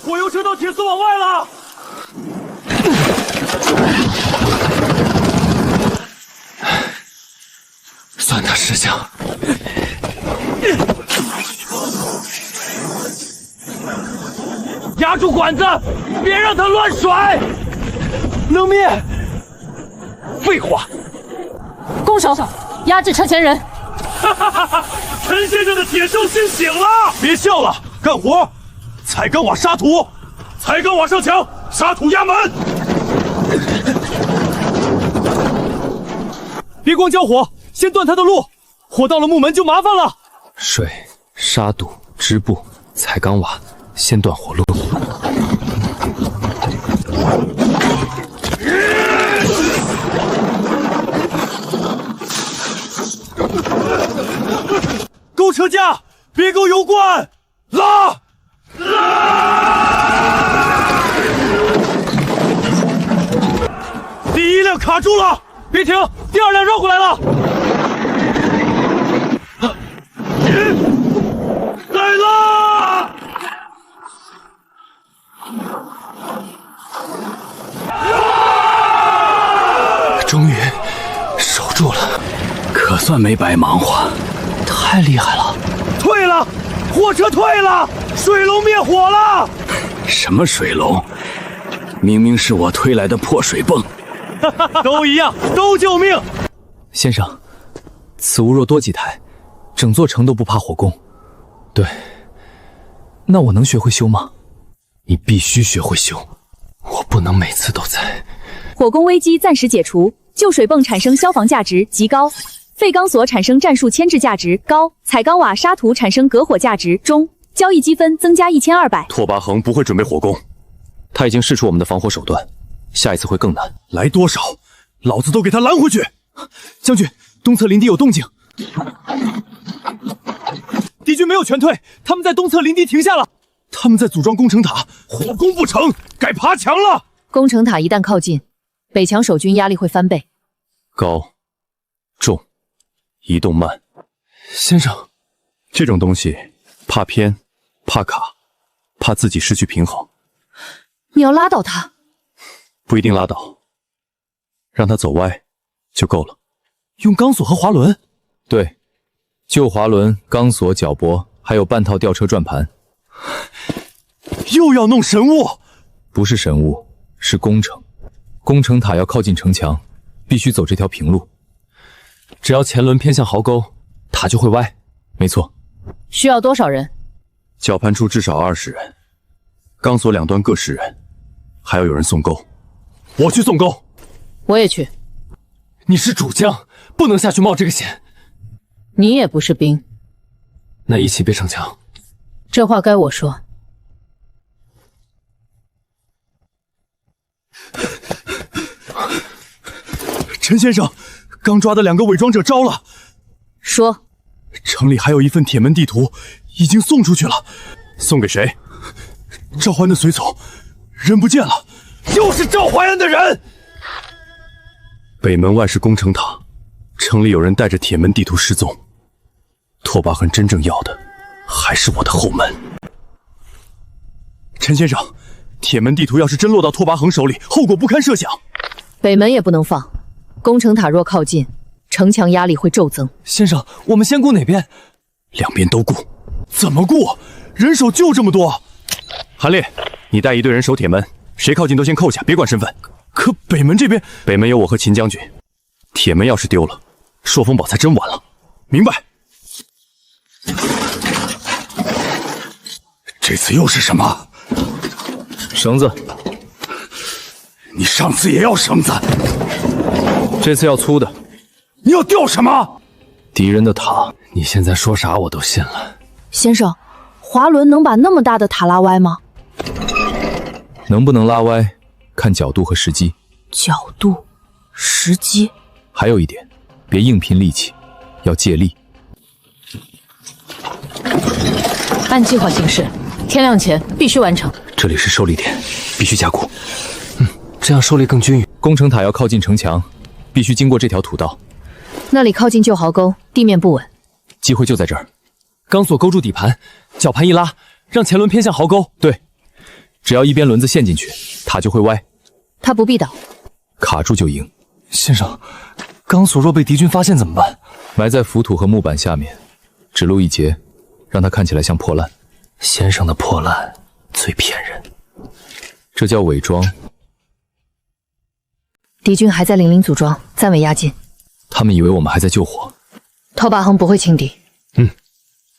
火油车到铁丝网外了。算他识相。压住管子，别让它乱甩。能灭。废话。弓手，压制车前人。哈哈哈哈！陈先生的铁兽心醒了。别笑了，干活。彩钢瓦沙土，彩钢瓦上墙，沙土压门。别光交火，先断他的路。火到了木门就麻烦了。水、沙土、织布、彩钢瓦，先断火路。勾车架，别勾油罐，拉！第一辆卡住了，别停，第二辆绕过来了。来啦！终于守住了，可算没白忙活。太厉害了！退了，货车退了，水龙灭火了。什么水龙？明明是我推来的破水泵。都一样，都救命。先生，此物若多几台，整座城都不怕火攻。对，那我能学会修吗？你必须学会修，我不能每次都在。火攻危机暂时解除，旧水泵产生消防价值极高，废钢索产生战术牵制价值高，彩钢瓦沙土产生隔火价值中，交易积分增加1200。拓跋恒不会准备火攻，他已经试出我们的防火手段，下一次会更难。来多少，老子都给他拦回去。将军，东侧林地有动静。敌军没有全退，他们在东侧林地停下了。他们在组装工程塔，火攻不成，该爬墙了。工程塔一旦靠近，北墙守军压力会翻倍。高、重、移动慢。先生，这种东西怕偏、怕卡、怕自己失去平衡。你要拉倒他？不一定拉倒，让他走歪就够了。用钢索和滑轮？对，旧滑轮、钢索、脚脖，还有半套吊车转盘。又要弄神物？不是神物，是工程。工程塔要靠近城墙，必须走这条平路。只要前轮偏向壕沟，塔就会歪。没错。需要多少人？绞盘处至少20人，钢索两端各10人，还要有人送钩。我去送钩。我也去。你是主将，不能下去冒这个险。你也不是兵。那一起别逞强。这话该我说。陈先生，刚抓的2个伪装者招了。说。城里还有一份铁门地图，已经送出去了。送给谁？赵怀恩的随从，人不见了。就是赵怀恩的人。北门外是工程塔，城里有人带着铁门地图失踪。拓跋恒真正要的还是我的后门。陈先生，铁门地图要是真落到拓跋恒手里，后果不堪设想。北门也不能放，工程塔若靠近，城墙压力会骤增。先生，我们先顾哪边？两边都顾。怎么顾？人手就这么多。韩烈，你带一队人守铁门，谁靠近都先扣下，别管身份。可北门这边，北门有我和秦将军，铁门要是丢了，朔风堡才真完了。明白。这次又是什么？绳子，你上次也要绳子，这次要粗的。你要吊什么？敌人的塔。你现在说啥我都信了。先生，滑轮能把那么大的塔拉歪吗？能不能拉歪，看角度和时机。角度、时机。还有一点，别硬拼力气，要借力。按计划行事，天亮前必须完成。这里是受力点，必须加固。这样受力更均匀。工程塔要靠近城墙，必须经过这条土道。那里靠近旧壕沟，地面不稳。机会就在这儿。钢索勾住底盘，绞盘一拉，让前轮偏向壕沟。对，只要一边轮子陷进去，塔就会歪。它不必倒，卡住就赢。先生，钢索若被敌军发现怎么办？埋在浮土和木板下面，只露一截，让它看起来像破烂。先生的破烂最骗人，这叫伪装。敌军还在零零组装，暂未压境。他们以为我们还在救火。透把横不会轻敌。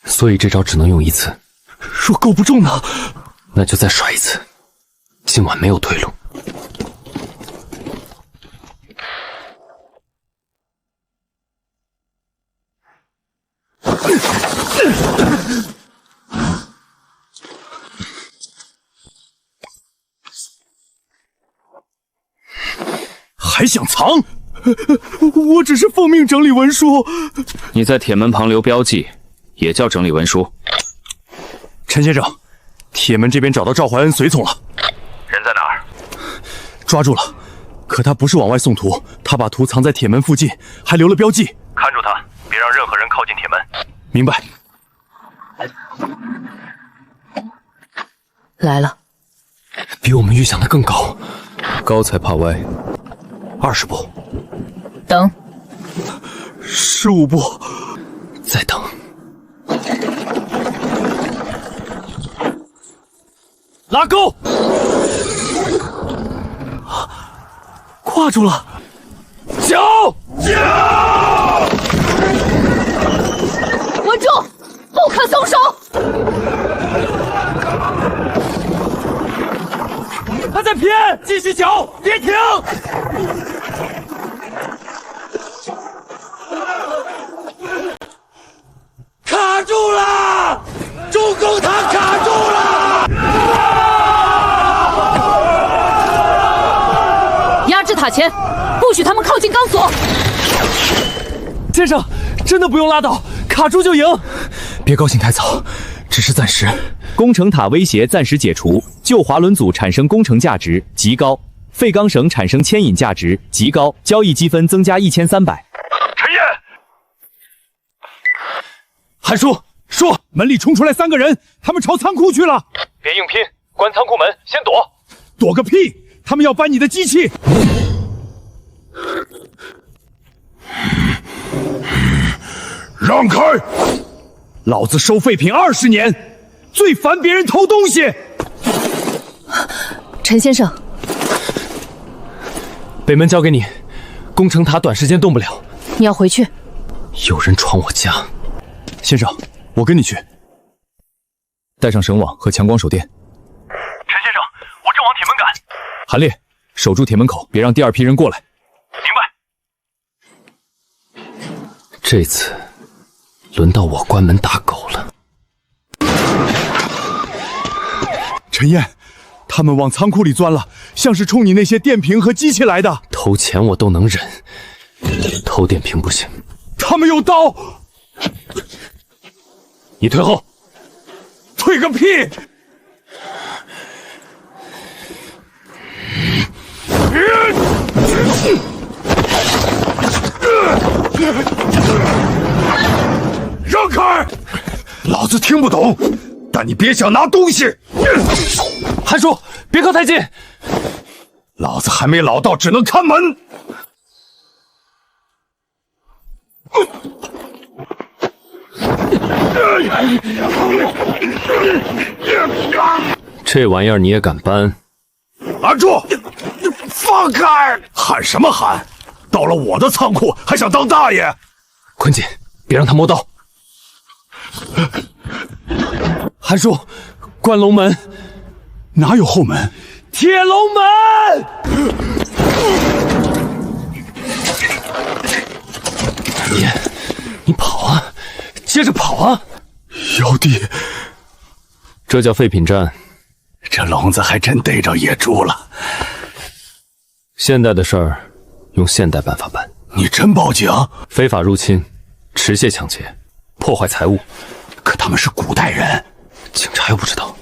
所以这招只能用一次。若够不中呢？那就再甩一次。今晚没有退路。还想藏？我只是奉命整理文书。你在铁门旁留标记，也叫整理文书。陈先生，铁门这边找到赵怀恩随从了。人在哪儿？抓住了，可他不是往外送图，他把图藏在铁门附近，还留了标记。看住他，别让任何人靠近铁门。明白。来了，比我们预想的更高。高才怕歪。20步。等。15步。再等。拉钩！挂住了。脚！稳住，不可松手！他在偏，继续搅，别停！卡住了！中共塔卡住了！压制塔前，不许他们靠近钢索。先生，真的不用拉倒，卡住就赢。别高兴太早，只是暂时。工程塔威胁暂时解除，旧滑轮组产生工程价值极高，废钢绳产生牵引价值极高，交易积分增加1300。陈烨，韩叔说门里冲出来3个人，他们朝仓库去了。别硬拼，关仓库门，先躲。躲个屁！他们要搬你的机器。让开！老子收废品20年，最烦别人偷东西。陈先生，北门交给你，工程塔短时间动不了。你要回去。有人闯我家。先生，我跟你去。带上绳网和强光手电。陈先生，我正往铁门赶。韩烈，守住铁门口，别让第2批人过来。明白。这次轮到我关门打狗了。陈燕，他们往仓库里钻了，像是冲你那些电瓶和机器来的。偷钱我都能忍，偷电瓶不行。他们有刀。你退后。退个屁！让开！老子听不懂，但你别想拿东西。韩叔，别靠太近。老子还没老到只能看门。这玩意儿你也敢搬？拦住！放开！喊什么喊？到了我的仓库还想当大爷？捆紧，别让他摸刀。韩叔，关龙门。哪有后门？铁龙门！你跑啊，接着跑啊！妖帝，这叫废品站。这聋子还真逮着野猪了。现代的事儿，用现代办法办。你真报警？非法入侵、持械抢劫、破坏财物。可他们是古代人，警察又不知道。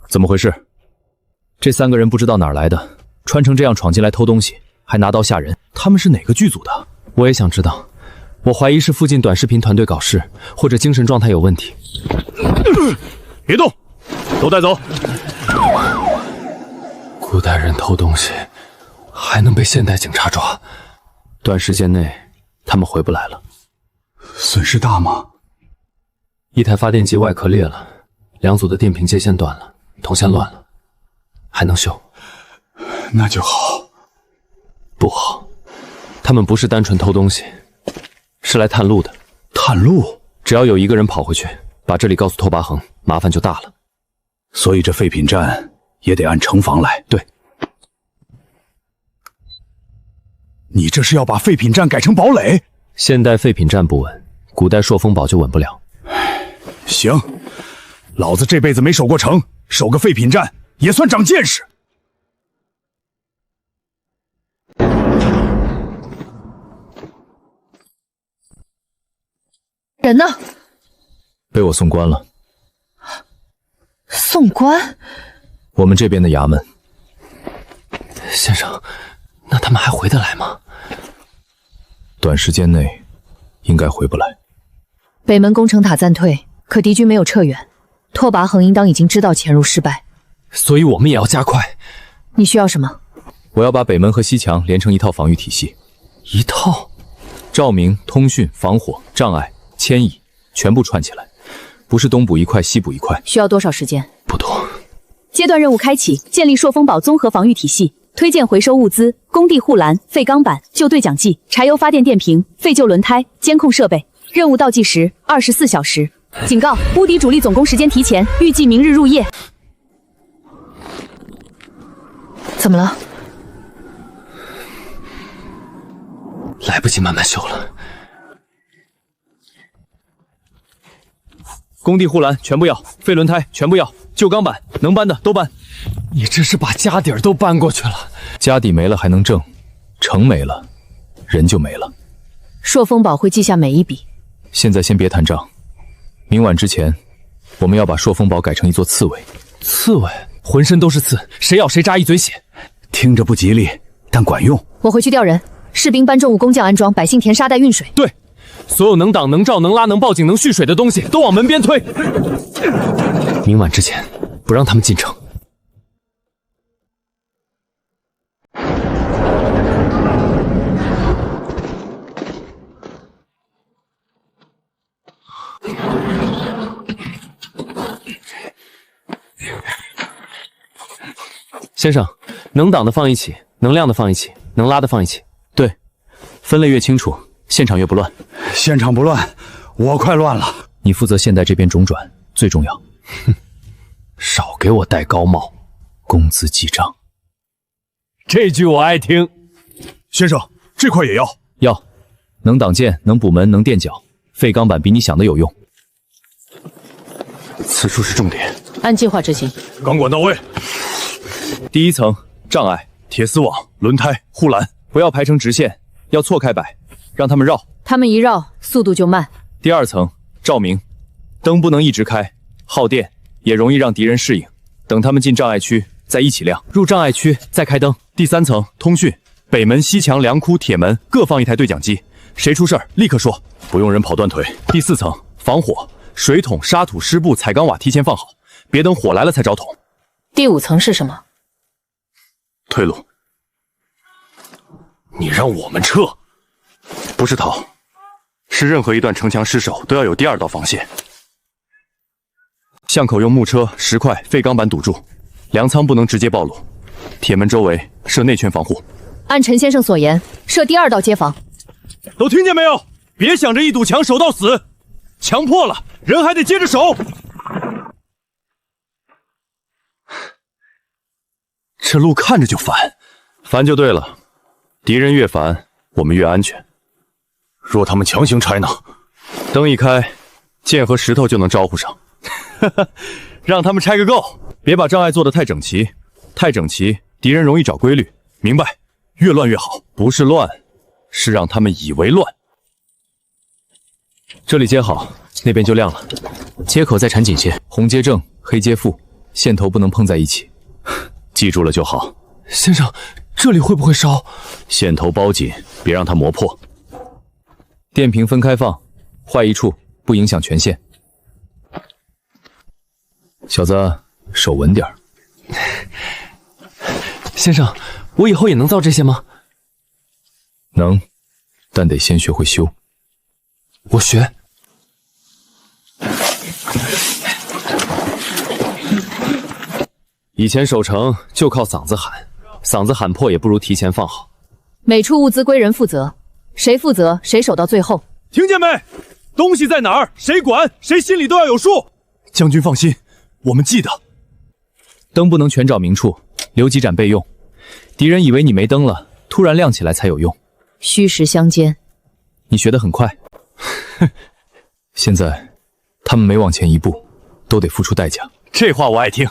怎么回事？这3个人不知道哪儿来的，穿成这样闯进来偷东西，还拿刀吓人。他们是哪个剧组的？我也想知道。我怀疑是附近短视频团队搞事，或者精神状态有问题。别动，都带走。古代人偷东西，还能被现代警察抓？短时间内，他们回不来了。损失大吗？一台发电机外壳裂了，2组的电瓶接线断了，铜线乱了，还能修。那就好。不好，他们不是单纯偷东西，是来探路的。探路？只要有1个人跑回去，把这里告诉拓跋恒，麻烦就大了。所以这废品站也得按城防来。对。你这是要把废品站改成堡垒？现代废品站不稳，古代朔风堡就稳不了。行，老子这辈子没守过城，守个废品站也算长见识。人呢？被我送关了。送官？我们这边的衙门。先生，那他们还回得来吗？短时间内应该回不来。北门攻城塔暂退，可敌军没有撤远，拓跋恒应当已经知道潜入失败，所以我们也要加快。你需要什么？我要把北门和西墙连成一套防御体系。一套？照明、通讯、防火、障碍、牵引，全部串起来，不是东补一块西补一块。需要多少时间？不多。阶段任务开启，建立朔风堡综合防御体系，推荐回收物资，工地护栏、废钢板、旧对讲机、柴油发电电瓶、废旧轮胎、监控设备。任务倒计时24小时。警告：乌敌主力总攻时间提前，预计明日入夜。怎么了？来不及慢慢修了。工地护栏全部要，废轮胎全部要，旧钢板能搬的都搬。你这是把家底儿都搬过去了。家底没了还能挣，城没了，人就没了。朔风堡会记下每一笔。现在先别谈账，明晚之前，我们要把朔风堡改成一座刺猬。刺猬？浑身都是刺，谁咬谁扎一嘴血。听着不吉利，但管用。我回去调人，士兵搬重物，工匠安装，百姓填沙袋运水。对，所有能挡、能照、能拉、能报警、能蓄水的东西都往门边推。明晚之前，不让他们进城。先生，能挡的放一起，能亮的放一起，能拉的放一起。对，分类越清楚，现场越不乱。现场不乱，我快乱了。你负责现代这边中转，最重要。哼，少给我戴高帽，工资记账。这句我爱听。先生，这块也要。要，能挡箭，能补门，能垫脚，废钢板比你想的有用。此处是重点，按计划执行。钢管到位。第1层障碍、铁丝网、轮胎、护栏，不要排成直线，要错开摆，让他们绕。他们一绕，速度就慢。第2层照明，灯不能一直开，耗电，也容易让敌人适应。等他们进障碍区再一起亮，入障碍区再开灯。第3层通讯，北门、西墙、梁窟、铁门各放一台对讲机，谁出事儿立刻说，不用人跑断腿。第4层防火，水桶、沙土、湿布、彩钢瓦提前放好，别等火来了才找桶。第5层是什么？退路。你让我们撤？不是逃，是任何一段城墙失守都要有第2道防线。巷口用木车、石块、废钢板堵住，粮仓不能直接暴露。铁门周围设内圈防护。按陈先生所言，设第2道街防。都听见没有？别想着一堵墙守到死。强迫了，人还得接着守。这路看着就烦，烦就对了。敌人越烦，我们越安全。若他们强行拆呢？灯一开，剑和石头就能招呼上。让他们拆个够，别把障碍做得太整齐，太整齐，敌人容易找规律。明白？越乱越好，不是乱，是让他们以为乱。这里接好，那边就亮了。接口再缠紧些，红接正，黑接负，线头不能碰在一起。记住了就好。先生，这里会不会烧？线头包紧，别让它磨破。电瓶分开放，坏一处不影响全线。小子，手稳点儿。先生，我以后也能造这些吗？能，但得先学会修。我学。以前守城就靠嗓子喊，嗓子喊破也不如提前放好。每处物资归人负责，谁负责谁守到最后。听见没？东西在哪儿，谁管，谁心里都要有数。将军放心，我们记得。灯不能全找明处，留几盏备用。敌人以为你没灯了，突然亮起来才有用。虚实相间。你学得很快。现在他们每往前一步，都得付出代价。这话我爱听。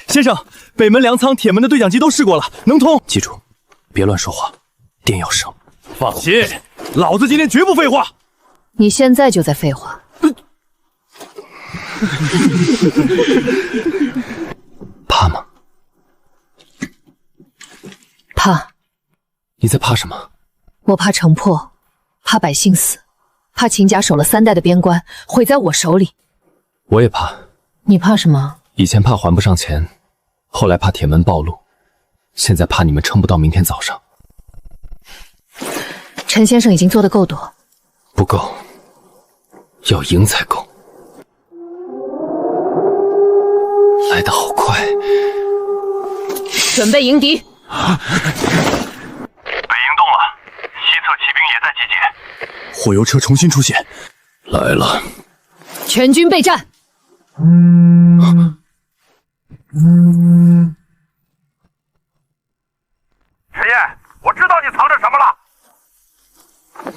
先生，北门粮仓、铁门的对讲机都试过了，能通。记住，别乱说话，电要省。放心，老子今天绝不废话。你现在就在废话。怕吗？怕。你在怕什么？我怕城破，怕百姓死，怕秦家守了3代的边关毁在我手里。我也怕。你怕什么？以前怕还不上钱，后来怕铁门暴露，现在怕你们撑不到明天早上。陈先生已经做得够多。不够，要赢才够。来得好快。准备迎敌。北营动了，西侧骑兵也在集结。火油车重新出现，来了。全军备战。陈烨，我知道你藏着什么了。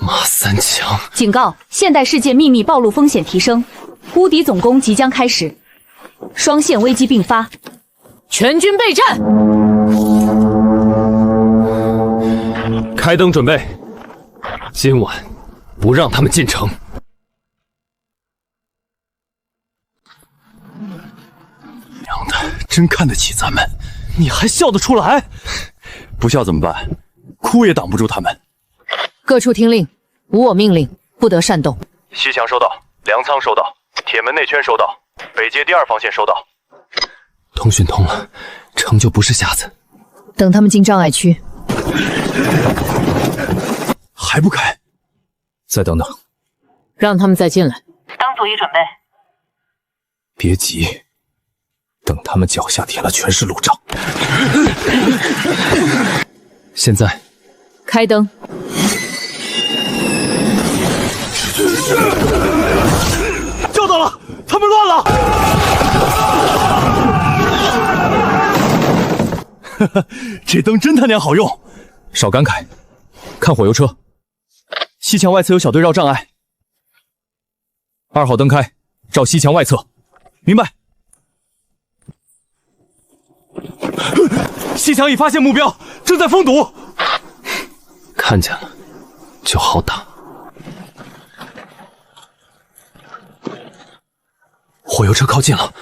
马三强，警告：现代世界秘密暴露风险提升，乌敌总攻即将开始，双线危机并发，全军备战。开灯准备，今晚不让他们进城。娘的，真看得起咱们，你还笑得出来？不笑怎么办？哭也挡不住他们。各处听令，无我命令，不得擅动。西墙收到，粮仓收到，铁门内圈收到，北街第2防线收到。通讯通了，城就不是瞎子。等他们进障碍区。还不开？再等等。让他们再进来。灯组已准备。别急，等他们脚下贴了全是路障。现在开灯。叫到了，他们乱了。这灯真他娘好用。少感慨，看火油车。西墙外侧有小队绕障碍。2号灯开，照西墙外侧。明白。西墙已发现目标，正在封堵。看见了，就好打。火油车靠近了。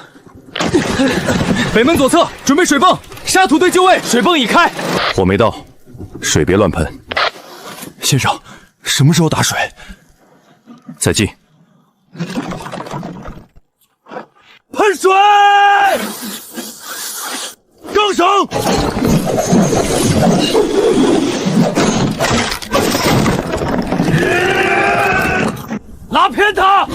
北门左侧准备水泵，沙土队就位，水泵已开。火没到，水别乱喷。先生，什么时候打水？再进。喷水！更绳！拉偏他！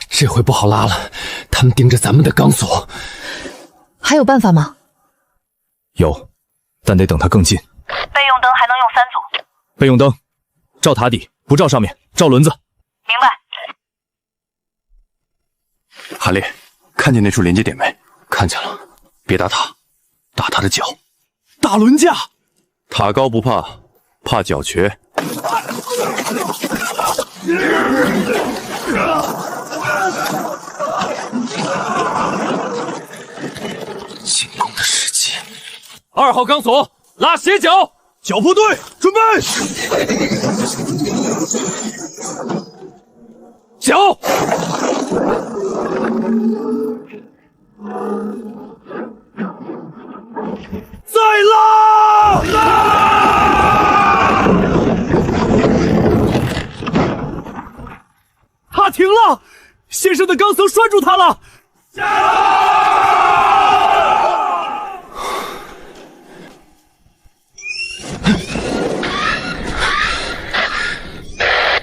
这回不好拉了，他们盯着咱们的钢索。还有办法吗？有，但得等他更近。备用灯还能用3组。备用灯，照塔底，不照上面，照轮子。明白。韩烈，看见那处连接点没？看见了。别打塔，打他的脚。大轮架。塔高不怕，怕脚瘸。进攻的时机。2号钢索，拉斜角，脚步队准备。脚。再拉！他停了，先生的钢绳拴住他了。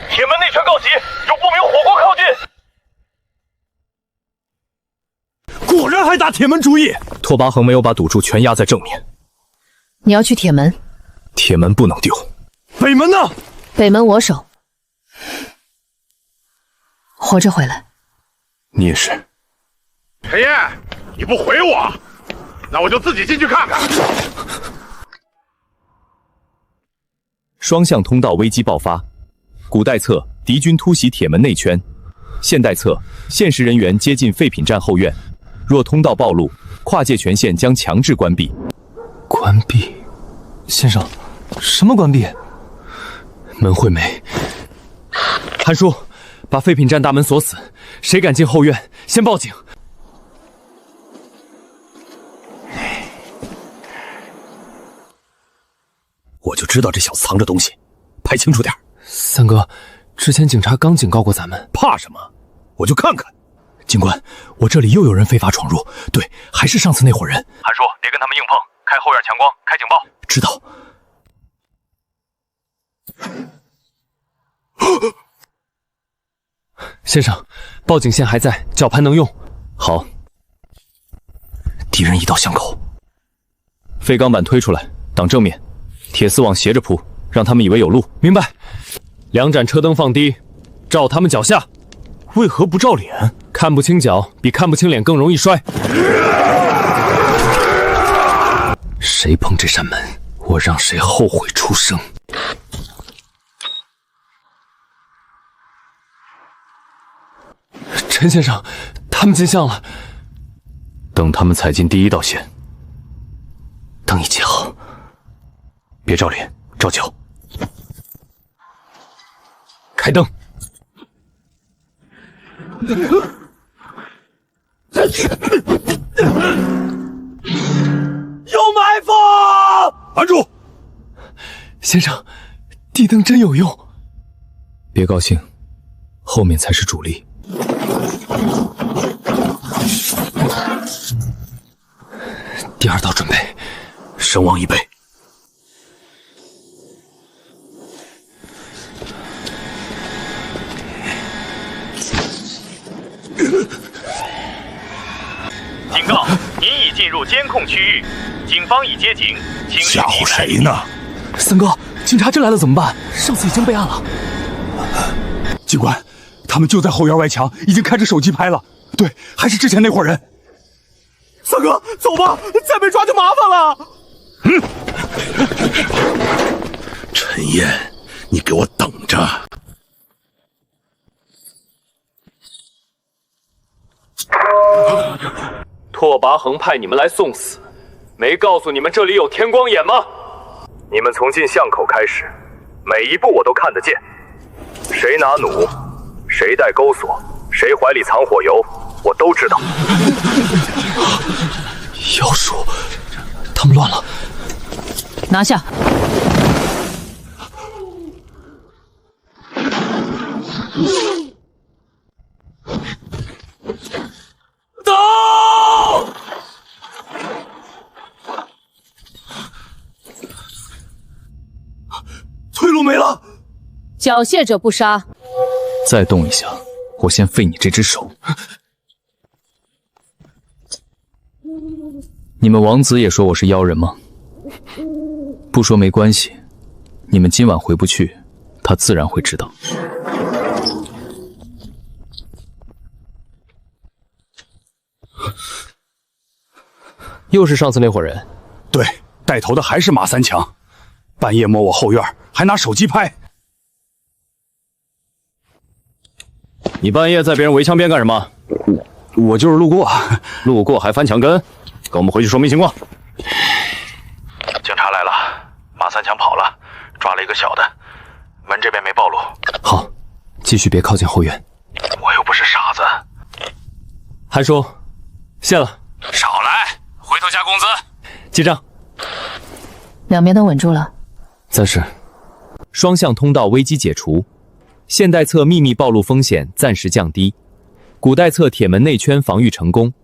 铁门内圈告急，有不明火光靠近。果然还打铁门主意。拓跋恒没有把赌注全压在正面。你要去铁门？铁门不能丢。北门呢？北门我守。活着回来。你也是。陈烨，你不回我，那我就自己进去看看。双向通道危机爆发。古代侧敌军突袭铁门内圈，现代侧现实人员接近废品站后院。若通道暴露，跨界权限将强制关闭。关闭？先生，什么关闭？门会没？韩叔，把废品站大门锁死，谁敢进后院，先报警。我就知道这小子藏着东西，拍清楚点。三哥，之前警察刚警告过咱们，怕什么？我就看看。警官，我这里又有人非法闯入，对，还是上次那伙人。韩叔，别跟他们硬碰，开后院强光，开警报。知道。先生，报警线还在，绞盘能用。好。敌人一到巷口，废钢板推出来，挡正面，铁丝网斜着铺，让他们以为有路。明白。2盏车灯放低，照他们脚下。为何不照脸？看不清脚比看不清脸更容易摔。谁碰这扇门，我让谁后悔出生。陈先生，他们进巷了。等他们踩进第1道线。灯一起好，别照脸，照脚。开灯。有埋伏！拦住！先生，地灯真有用。别高兴，后面才是主力。第2道准备，声望1倍。警告！您已进入监控区域，警方已接警，请吓唬谁呢？三哥，警察真来了怎么办？上次已经备案了。警官，他们就在后院外墙，已经开着手机拍了。对，还是之前那伙人。三哥，走吧，再被抓就麻烦了。陈烨，你给我等着！拓跋恒派你们来送死，没告诉你们这里有天光眼吗？你们从进巷口开始，每一步我都看得见。谁拿弩，谁带钩索，谁怀里藏火油，我都知道。妖术，他们乱了。拿下。走！退路没了。缴械者不杀。再动一下，我先废你这只手。你们王子也说我是妖人吗？不说没关系，你们今晚回不去，他自然会知道。又是上次那伙人。对，带头的还是马三强，半夜摸我后院，还拿手机拍。你半夜在别人围墙边干什么？我就是路过。路过还翻墙跟？跟我们回去说明情况。警察来了，马三强跑了，抓了一个小的，门这边没暴露。好，继续别靠近后院。我又不是傻子。韩叔，谢了。少来，回头加工资。结账。两边都稳住了。暂时。双向通道危机解除，现代侧秘密暴露风险暂时降低，古代侧铁门内圈防御成功，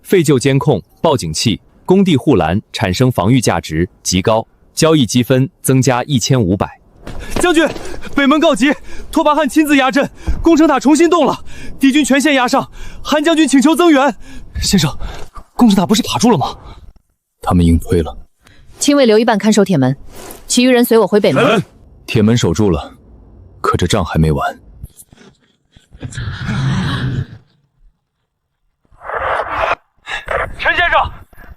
废旧监控、报警器、工地护栏产生防御价值极高，交易积分增加1500。将军，北门告急，拓跋汉亲自压阵，攻城塔重新动了，敌军全线压上，韩将军请求增援。先生，攻城塔不是卡住了吗？他们硬推了。亲卫留一半看守铁门，其余人随我回北门。铁门守住了，可这仗还没完。陈先生，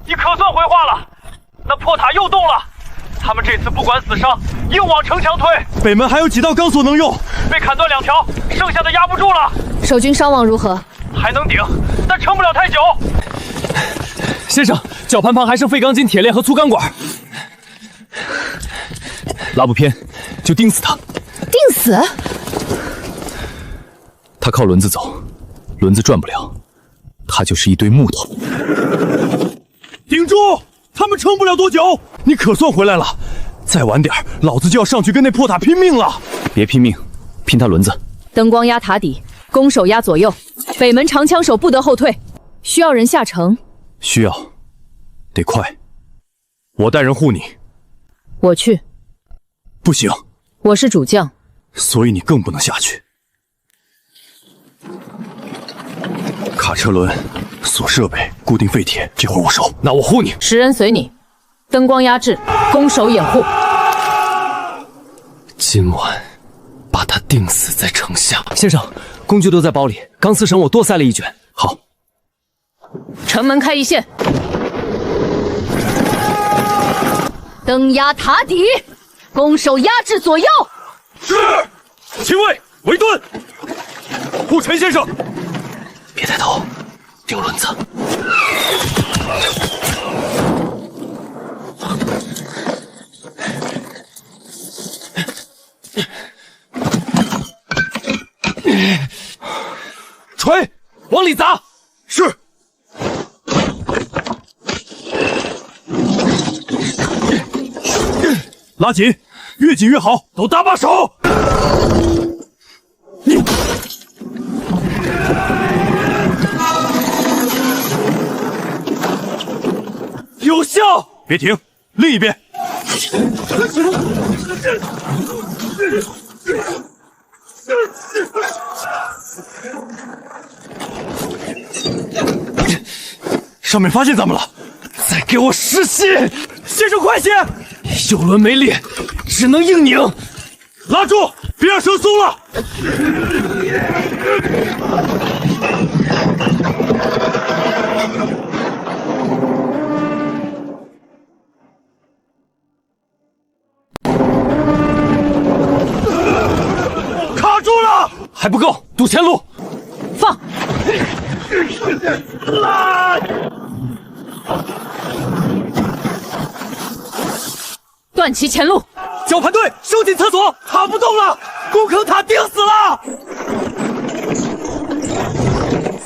你可算回话了，那破塔又动了，他们这次不管死伤，硬往城墙推。北门还有几道钢索能用，被砍断2条，剩下的压不住了。守军伤亡如何？还能顶，但撑不了太久。先生，绞盘旁还剩废钢筋铁链和粗钢管，拉不偏就钉死他。钉死？他靠轮子走，轮子转不了，他就是一堆木头。顶住！他们撑不了多久。你可算回来了，再晚点，老子就要上去跟那破塔拼命了。别拼命，拼他轮子。灯光压塔底，弓手压左右，北门长枪手不得后退。需要人下城？需要，得快。我带人护你。我去。不行，我是主将，所以你更不能下去。卡车轮、锁设备、固定废铁，这会我收。那我护你。10人随你，灯光压制，弓手掩护。今晚把他钉死在城下。先生，工具都在包里，钢丝绳我多塞了1卷。好。城门开一线，灯压塔底，弓手压制左右。是，亲卫围盾，护陈先生。别抬头，钉轮子。锤，往里砸。是。拉紧，越紧越好，都搭把手。有效！别停，另一边。上面发现咱们了，再给我实心！先生，快些！右轮没力，只能硬拧。拉住，别让绳松了。卡住了，还不够，堵前路。放！断其前路。绞盘队收进厕所，塔不动了，攻城塔钉死了。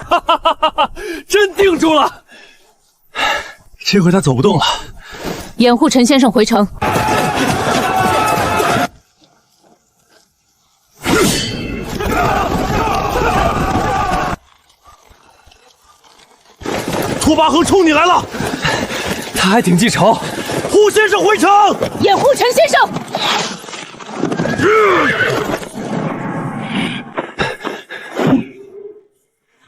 哈哈哈哈哈！真定住了，这回他走不动了。掩护陈先生回城。拓跋恒冲你来了，他还挺记仇。护先生回城，掩护陈先生。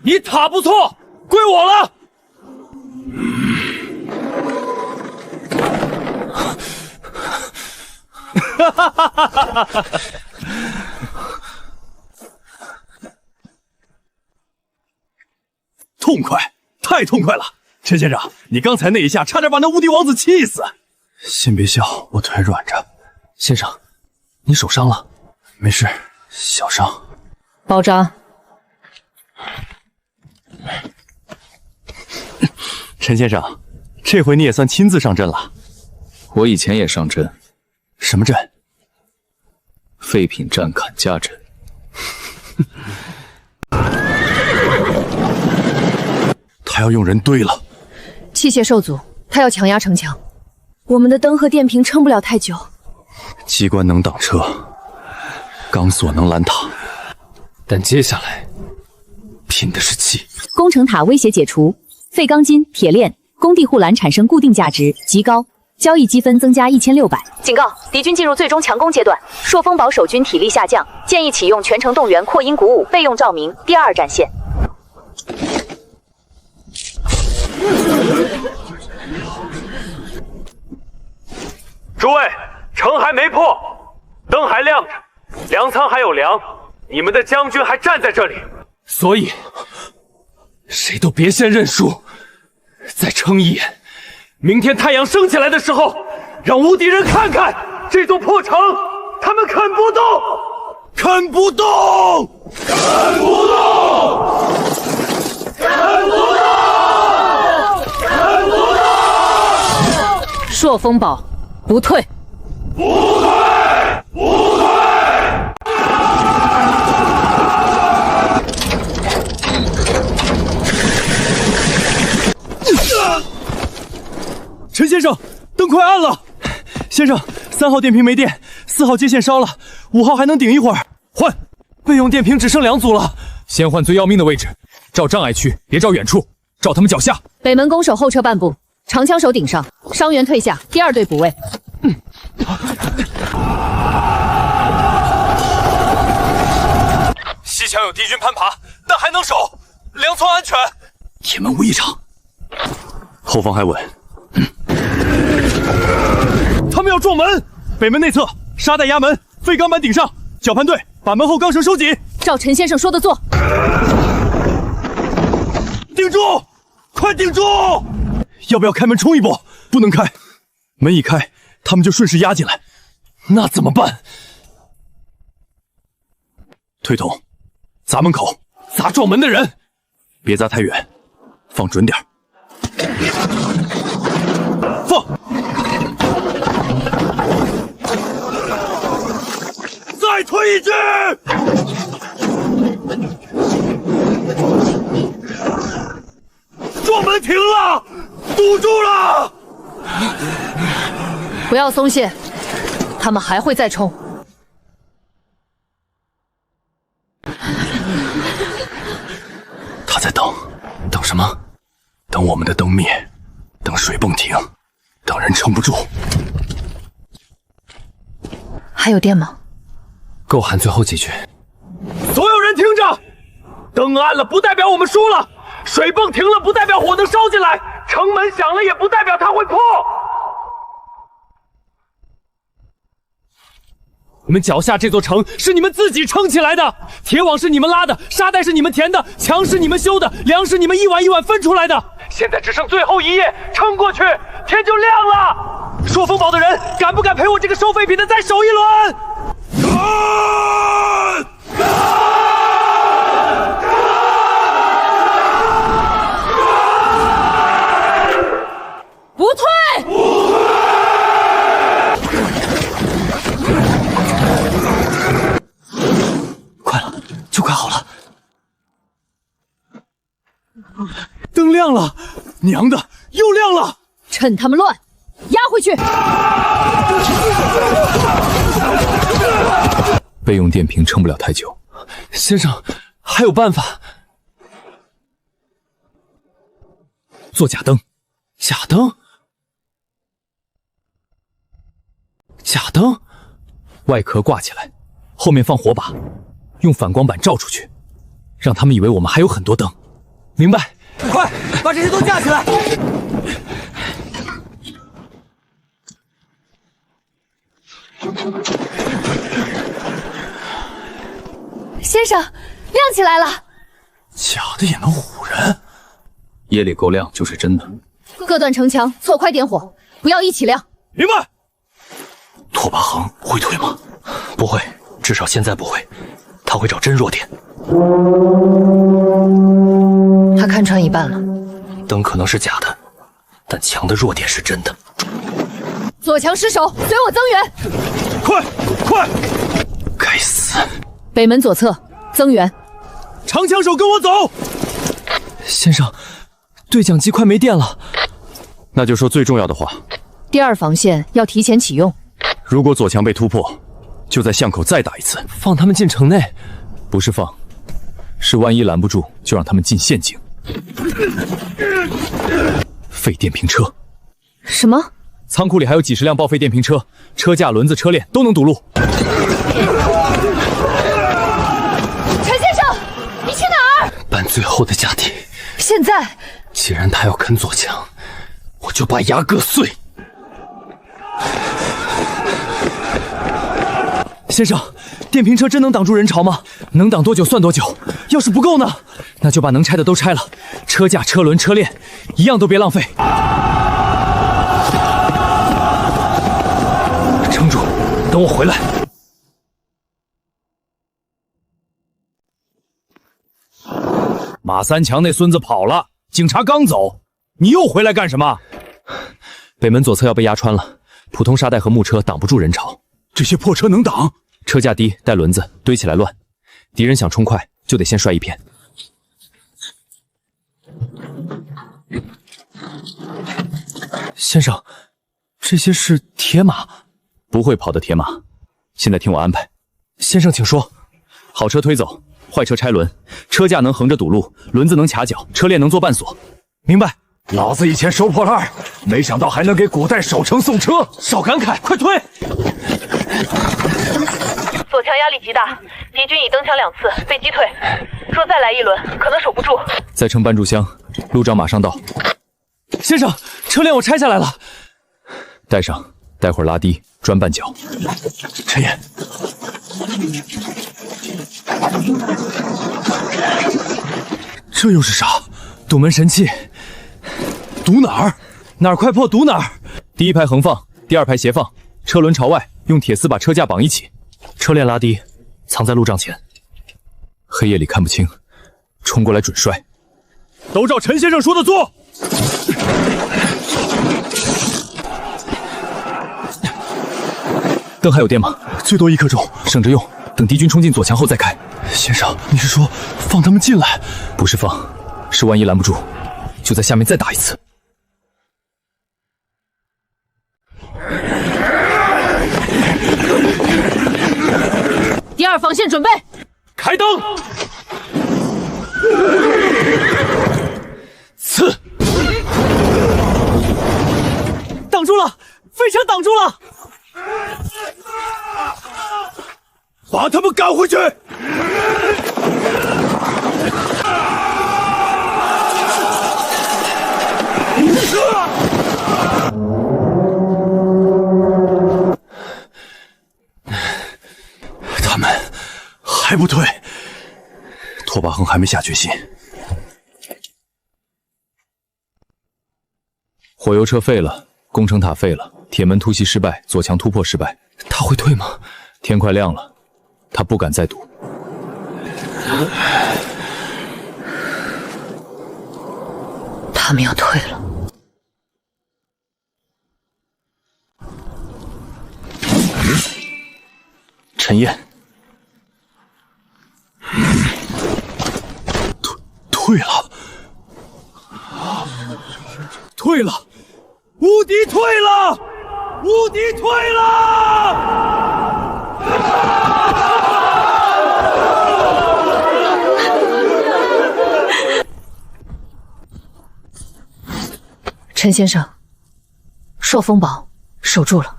你塔不错，归我了。痛快，太痛快了！陈先生，你刚才那一下差点把那无敌王子气死。先别笑，我腿软着。先生，你手伤了？没事，小伤。包扎。陈先生，这回你也算亲自上阵了。我以前也上阵。什么阵？废品站砍价阵。他要用人堆了。器械受阻，他要强压城墙。我们的灯和电瓶撑不了太久。机关能挡车，钢索能拦塔，但接下来拼的是气。工程塔威胁解除，废钢筋、铁链、工地护栏产生固定价值极高，交易积分增加1600。警告：敌军进入最终强攻阶段，朔风堡守军体力下降，建议启用全程动员扩音鼓舞，备用照明。第2战线。诸位，城还没破，灯还亮着，粮仓还有粮，你们的将军还站在这里。所以，谁都别先认输，再撑一眼。明天太阳升起来的时候，让无敌人看看这座破城，他们啃不动，啃不动，啃不动，啃不动，啃不动。朔风堡。不退！不退！不退！陈先生，灯快暗了。先生，3号电瓶没电，4号接线烧了，5号还能顶一会儿。换！备用电瓶只剩2组了。先换最要命的位置，照障碍区，别照远处，照他们脚下。北门攻守后撤半步。长枪手顶上，伤员退下，第2队补位。西墙有敌军攀爬，但还能守，粮仓安全。铁门无异常，后方还稳。他们要撞门！北门内侧沙袋压门，废钢板顶上，绞盘队把门后钢绳收紧。照陈先生说的做。顶住！快顶住！要不要开门冲一波？不能开，门一开，他们就顺势压进来，那怎么办？推筒，砸门口，砸撞门的人，别砸太远，放准点。放！再推一句！撞门停了！堵住了！不要松懈，他们还会再冲。他在等，等什么？等我们的灯灭，等水泵停，等人撑不住。还有电吗？够喊最后几句。所有人听着，灯暗了不代表我们输了，水泵停了不代表火能烧进来，城门响了也不代表它会破。我们脚下这座城是你们自己撑起来的，铁网是你们拉的，沙袋是你们填的，墙是你们修的，粮是你们一碗一碗分出来的。现在只剩最后一夜，撑过去，天就亮了。朔风堡的人敢不敢陪我这个收废品的再守一轮？不退！不退！快了，就快好了。灯亮了，娘的，又亮了！趁他们乱，压回去！备用电瓶撑不了太久。先生，还有办法。做假灯。假灯？假灯？外壳挂起来，后面放火把，用反光板照出去，让他们以为我们还有很多灯。明白？快，把这些都架起来！先生，亮起来了。假的也能唬人？夜里够亮就是真的。各段城墙错快点火，不要一起亮。明白。拓跋恒会退吗？不会，至少现在不会。他会找真弱点。他看穿一半了。灯可能是假的，但墙的弱点是真的。左墙失守，随我增援。快！该死！北门左侧增援。长枪手跟我走。先生，对讲机快没电了。那就说最重要的话。第二防线要提前启用。如果左墙被突破，就在巷口再打一次。放他们进城内？不是放，是万一拦不住，就让他们进陷阱。废电瓶车。什么？仓库里还有几十辆报废电瓶车，车架、轮子、车链都能堵路。陈先生，你去哪儿？搬最后的家底。现在，既然他要啃左墙，我就把牙硌碎。先生，电瓶车真能挡住人潮吗？能挡多久算多久。要是不够呢？那就把能拆的都拆了，车架、车轮、车链，一样都别浪费。撑住，等我回来。马三强那孙子跑了，警察刚走，你又回来干什么？北门左侧要被压穿了，普通沙袋和木车挡不住人潮。这些破车能挡？车架低，带轮子，堆起来乱。敌人想冲快，就得先摔一片。先生，这些是铁马？不会跑的铁马。现在听我安排。先生，请说。好车推走，坏车拆轮，车架能横着堵路，轮子能卡脚，车链能做绊锁。明白。老子以前收破烂，没想到还能给古代守城送车。少感慨，快推！左墙压力极大，敌军已登墙2次，被击退。若再来一轮，可能守不住。再撑搬住箱，路障马上到。先生，车链我拆下来了。带上，待会儿拉低，专绊脚。陈岩，这又是啥？堵门神器。堵哪儿？哪儿快破堵哪儿。第一排横放，第二排斜放，车轮朝外，用铁丝把车架绑一起，车链拉低，藏在路障前。黑夜里看不清，冲过来准摔。都照陈先生说的做。灯还有电吗？最多1刻钟，省着用，等敌军冲进左墙后再开。先生，你是说放他们进来？不是放，是万一拦不住，就在下面再打一次。第二防线准备，开灯。刺！挡住了，飞车挡住了！把他们赶回去！他们还不退，拓跋恒还没下决心。火油车废了，工程塔废了，铁门突袭失败，左墙突破失败。他会退吗？天快亮了，他不敢再赌。他们要退了。陈燕，退了，退了，无敌退了，无敌退了！陈先生，朔风堡守住了。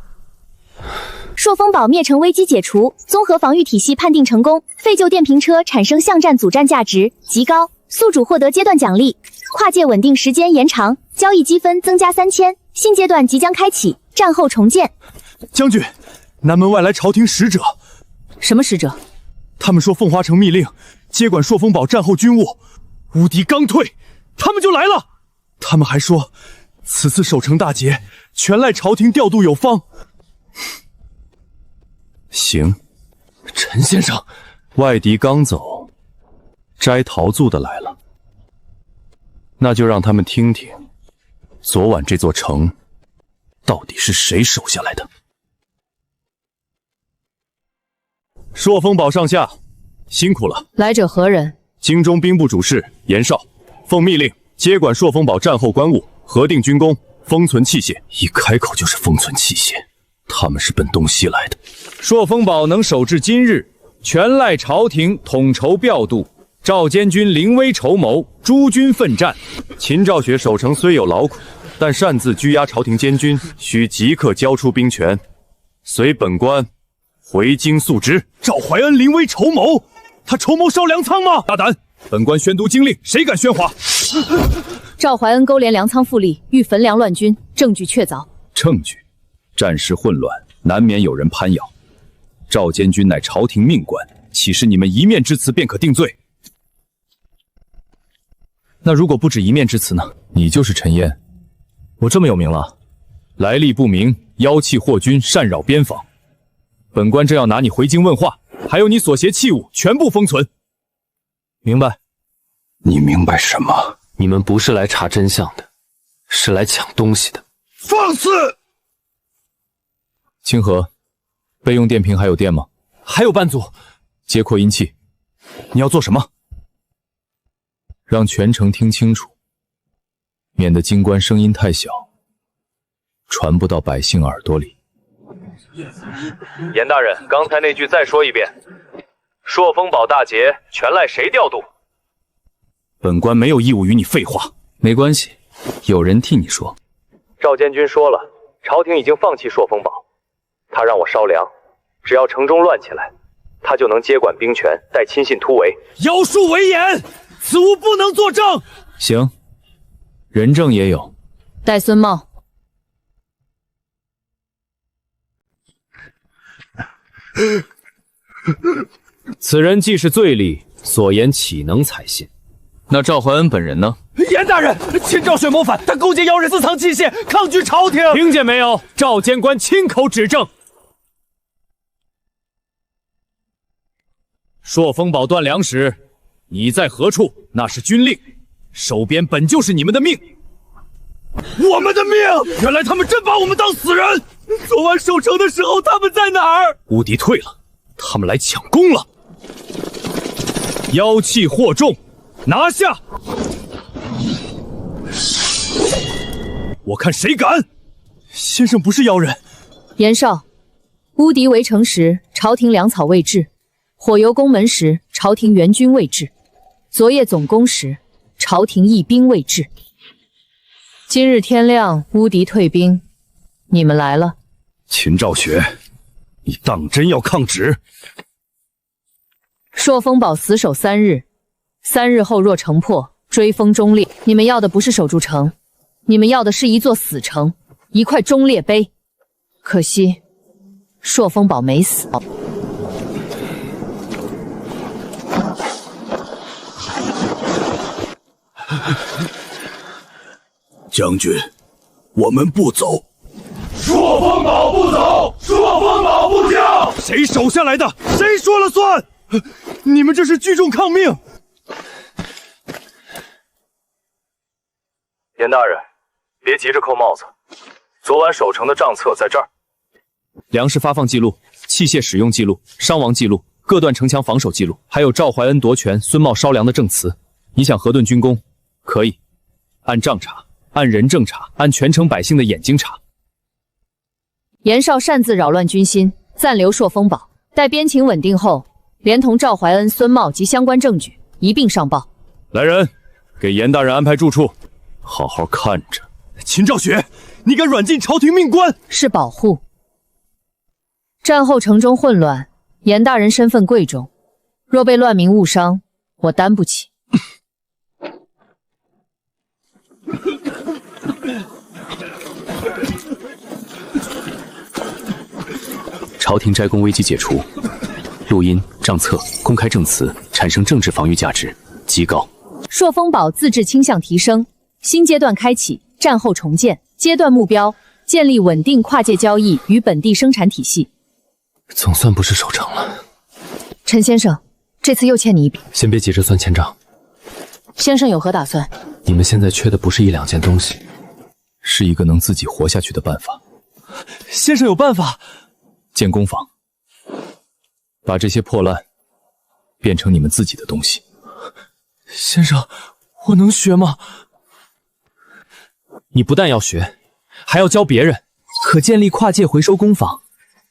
朔风堡灭城危机解除，综合防御体系判定成功，废旧电瓶车产生巷战阻战价值极高，宿主获得阶段奖励，跨界稳定时间延长，交易积分增加3000，新阶段即将开启，战后重建。将军，南门外来朝廷使者。什么使者？他们说凤华城密令接管朔风堡战后军务，乌敌刚退，他们就来了。他们还说，此次守城大捷全赖朝廷调度有方。行，陈先生，外敌刚走，摘桃族的来了，那就让他们听听，昨晚这座城到底是谁守下来的。朔风堡上下辛苦了。来者何人？京中兵部主事严绍，奉密令接管朔风堡战后官务，核定军功，封存器械。一开口就是封存器械，他们是奔东西来的。朔风堡能守至今日，全赖朝廷统筹调度，赵监军临危筹谋，诸军奋战。秦昭雪守城虽有劳苦，但擅自拘押朝廷监军，需即刻交出兵权，随本官回京诉职。赵怀恩临危筹谋，他筹谋烧粮仓吗？大胆！本官宣读经令，谁敢喧哗？赵怀恩勾连粮仓复利，欲焚粮乱军，证据确凿。证据？战事混乱，难免有人攀咬。赵监军乃朝廷命官，岂是你们一面之词便可定罪？那如果不止一面之词呢？你就是陈燕，我这么有名了？来历不明，妖气惑军，擅扰边防。本官正要拿你回京问话，还有你所携器物，全部封存。明白？你明白什么？你们不是来查真相的，是来抢东西的。放肆！清河，备用电瓶还有电吗？还有半组。接扩音器。你要做什么？让全城听清楚，免得京官声音太小，传不到百姓耳朵里。严大人，刚才那句再说一遍。朔风堡大捷全赖谁调度？本官没有义务与你废话。没关系，有人替你说。赵监军说了，朝廷已经放弃朔风堡，他让我烧粮，只要城中乱起来，他就能接管兵权，待亲信突围。妖术为严，此物不能作证。行，人证也有。带孙茂。此人既是罪吏，所言岂能采信？那赵怀恩本人呢？严大人，秦昭雪谋反，他勾结妖人私藏器械，抗拒朝廷。听见没有？赵监官亲口指证。朔风堡断粮时，你在何处？那是军令，守边本就是你们的命。我们的命！原来他们真把我们当死人。昨晚守城的时候，他们在哪儿？乌敌退了，他们来抢攻了。妖气惑众，拿下！我看谁敢！先生不是妖人。严绍，乌敌围城时，朝廷粮草未至；火油攻门时，朝廷援军未至；昨夜总攻时，朝廷义兵未至。今日天亮，乌敌退兵，你们来了。秦昭雪，你当真要抗旨？朔风堡死守3日，3日后若城破，追封忠烈。你们要的不是守住城，你们要的是一座死城，一块忠烈碑。可惜，朔风堡没死。将军，我们不走。朔风堡不走，朔风堡不降。谁守下来的？谁说了算？你们这是聚众抗命！严大人，别急着扣帽子。昨晚守城的账册在这儿。粮食发放记录、器械使用记录、伤亡记录、各段城墙防守记录，还有赵怀恩夺权、孙茂烧粮的证词。你想核顿军功，可以按账查，按人证查，按全城百姓的眼睛查。严绍擅自扰乱军心，暂留朔风堡，待边情稳定后，连同赵怀恩、孙茂及相关证据一并上报。来人，给严大人安排住处，好好看着。秦昭雪，你敢软禁朝廷命官？是保护。战后城中混乱，严大人身份贵重，若被乱民误伤，我担不起。朝廷斋宫危机解除，录音、账册公开证词，产生政治防御价值极高。朔风堡自治倾向提升，新阶段开启，战后重建。阶段目标：建立稳定跨界交易与本地生产体系。总算不是守城了。陈先生，这次又欠你一笔。先别急着算欠账。先生有何打算？你们现在缺的不是1、2件东西，是一个能自己活下去的办法。先生有办法。建工坊，把这些破烂变成你们自己的东西。先生，我能学吗？你不但要学，还要教别人。可建立跨界回收工坊，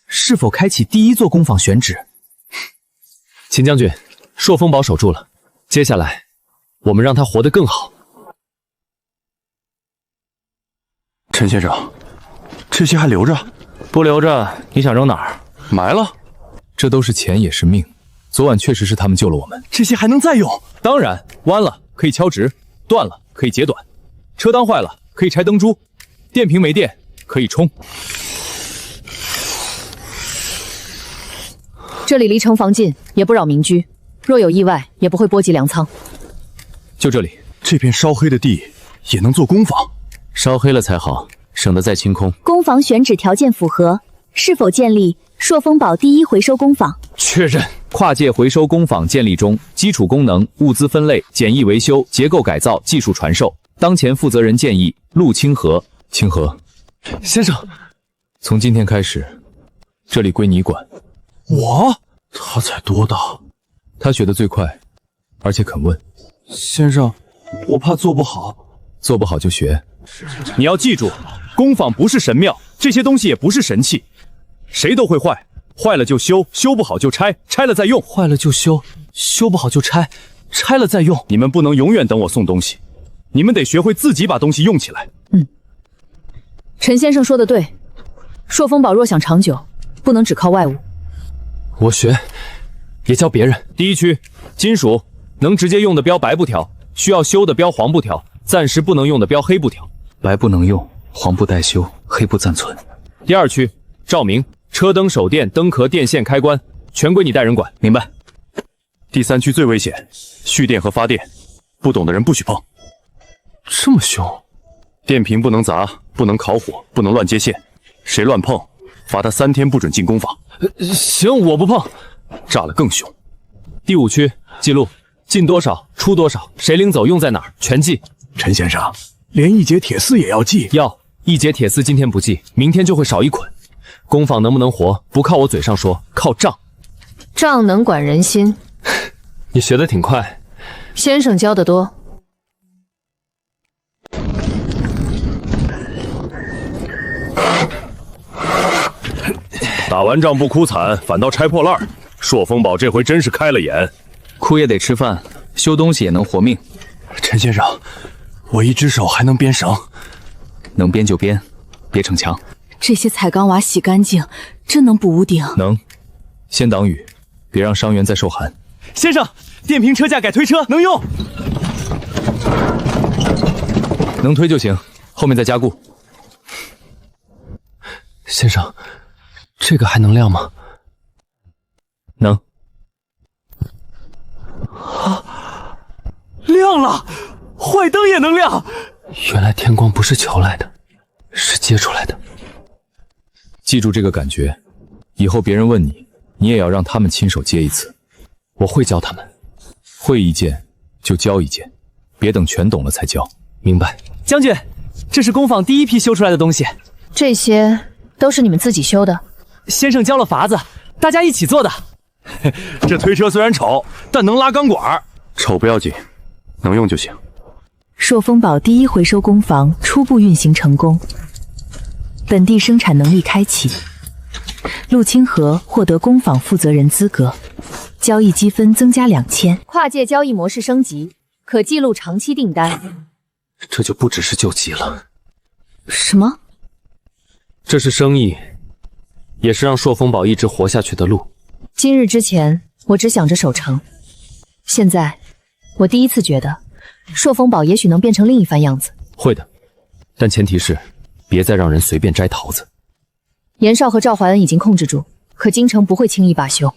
是否开启第一座工坊选址？秦将军，朔风堡守住了，接下来我们让他活得更好。陈先生，这些还留着？不留着，你想扔哪儿？埋了。这都是钱也是命。昨晚确实是他们救了我们。这些还能再用？当然，弯了可以敲直，断了可以截短，车裆坏了可以拆灯珠，电瓶没电可以充。这里离城防近，也不扰民居，若有意外，也不会波及粮仓。就这里，这片烧黑的地也能做工坊。烧黑了才好，省得再清空。工坊选址条件符合，是否建立朔风堡第一回收工坊？确认。跨界回收工坊建立中，基础功能、物资分类、简易维修、结构改造、技术传授。当前负责人建议陆清河。清河先生，从今天开始，这里归你管。我？他才多大？他学得最快，而且肯问。先生，我怕做不好。做不好就学。你要记住，工坊不是神庙，这些东西也不是神器，谁都会坏，坏了就修，修不好就拆，拆了再用。坏了就修，修不好就拆，拆了再用。你们不能永远等我送东西，你们得学会自己把东西用起来。陈先生说的对，朔风堡若想长久，不能只靠外物。我学，也教别人。第一区，金属能直接用的标白布条，需要修的标黄布条，暂时不能用的标黑布条。白布能用，黄布待修，黑布暂存。第二区，照明、车灯、手电、灯壳、电线、开关，全归你带人管，明白？第三区最危险，蓄电和发电，不懂的人不许碰。这么凶？电瓶不能砸，不能烤火，不能乱接线，谁乱碰，罚他3天不准进工坊。行，我不碰。炸了更凶。第五区，记录进多少，出多少，谁领走，用在哪儿，全记。陈先生，连一节铁丝也要记？要，一节铁丝今天不记，明天就会少一捆。工坊能不能活，不靠我嘴上说，靠账。账能管人心。你学得挺快，先生教得多。打完仗不哭惨，反倒拆破烂。朔风堡这回真是开了眼。哭也得吃饭，修东西也能活命。陈先生，我一只手还能编绳，能编就编，别逞强。这些彩钢瓦洗干净，真能补屋顶。能，先挡雨，别让伤员再受寒。先生，电瓶车架改推车能用，能推就行，后面再加固。先生，这个还能亮吗？能。亮了，坏灯也能亮。原来天光不是求来的，是接出来的。记住这个感觉，以后别人问你，你也要让他们亲手接一次。我会教他们，会一件就教一件，别等全懂了才教。明白。将军，这是工坊第一批修出来的东西。这些都是你们自己修的？先生教了法子，大家一起做的。这推车虽然丑，但能拉钢管。丑不要紧，能用就行。朔风堡第一回收工坊初步运行成功，本地生产能力开启。陆清河获得工坊负责人资格，交易积分增加2000。跨界交易模式升级，可记录长期订单。这就不只是救急了。什么？这是生意，也是让朔风堡一直活下去的路。今日之前，我只想着守城，现在我第一次觉得朔风堡也许能变成另一番样子。会的，但前提是别再让人随便摘桃子。严少和赵怀恩已经控制住，可京城不会轻易罢休。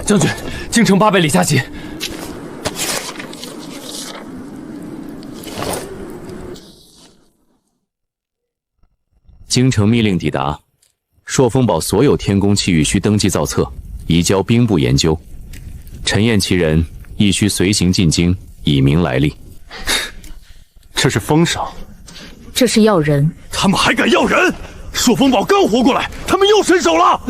将军，京城800里加急。京城密令抵达，朔风堡所有天宫器域需登记造册，移交兵部研究。陈彦其人亦需随行进京，以明来历。这是封赏，这是要人。他们还敢要人？朔风堡刚活过来，他们又伸手了。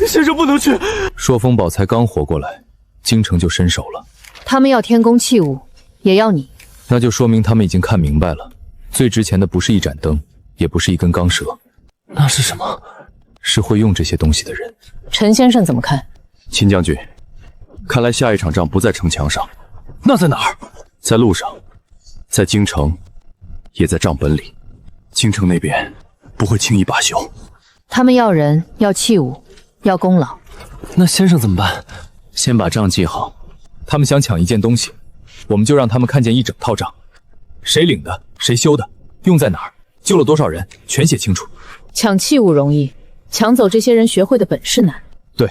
先生不能去。朔风堡才刚活过来，京城就伸手了。他们要天宫器物，也要你。那就说明他们已经看明白了，最值钱的不是一盏灯，也不是一根钢蛇。那是什么？是会用这些东西的人。陈先生怎么看？秦将军，看来下一场仗不在城墙上，那在哪儿？在路上，在京城，也在账本里。京城那边不会轻易罢休。他们要人，要器物，要功劳。那先生怎么办？先把账记好。他们想抢一件东西，我们就让他们看见一整套账，谁领的，谁修的，用在哪儿，救了多少人，全写清楚。抢器物容易，抢走这些人学会的本事难。对。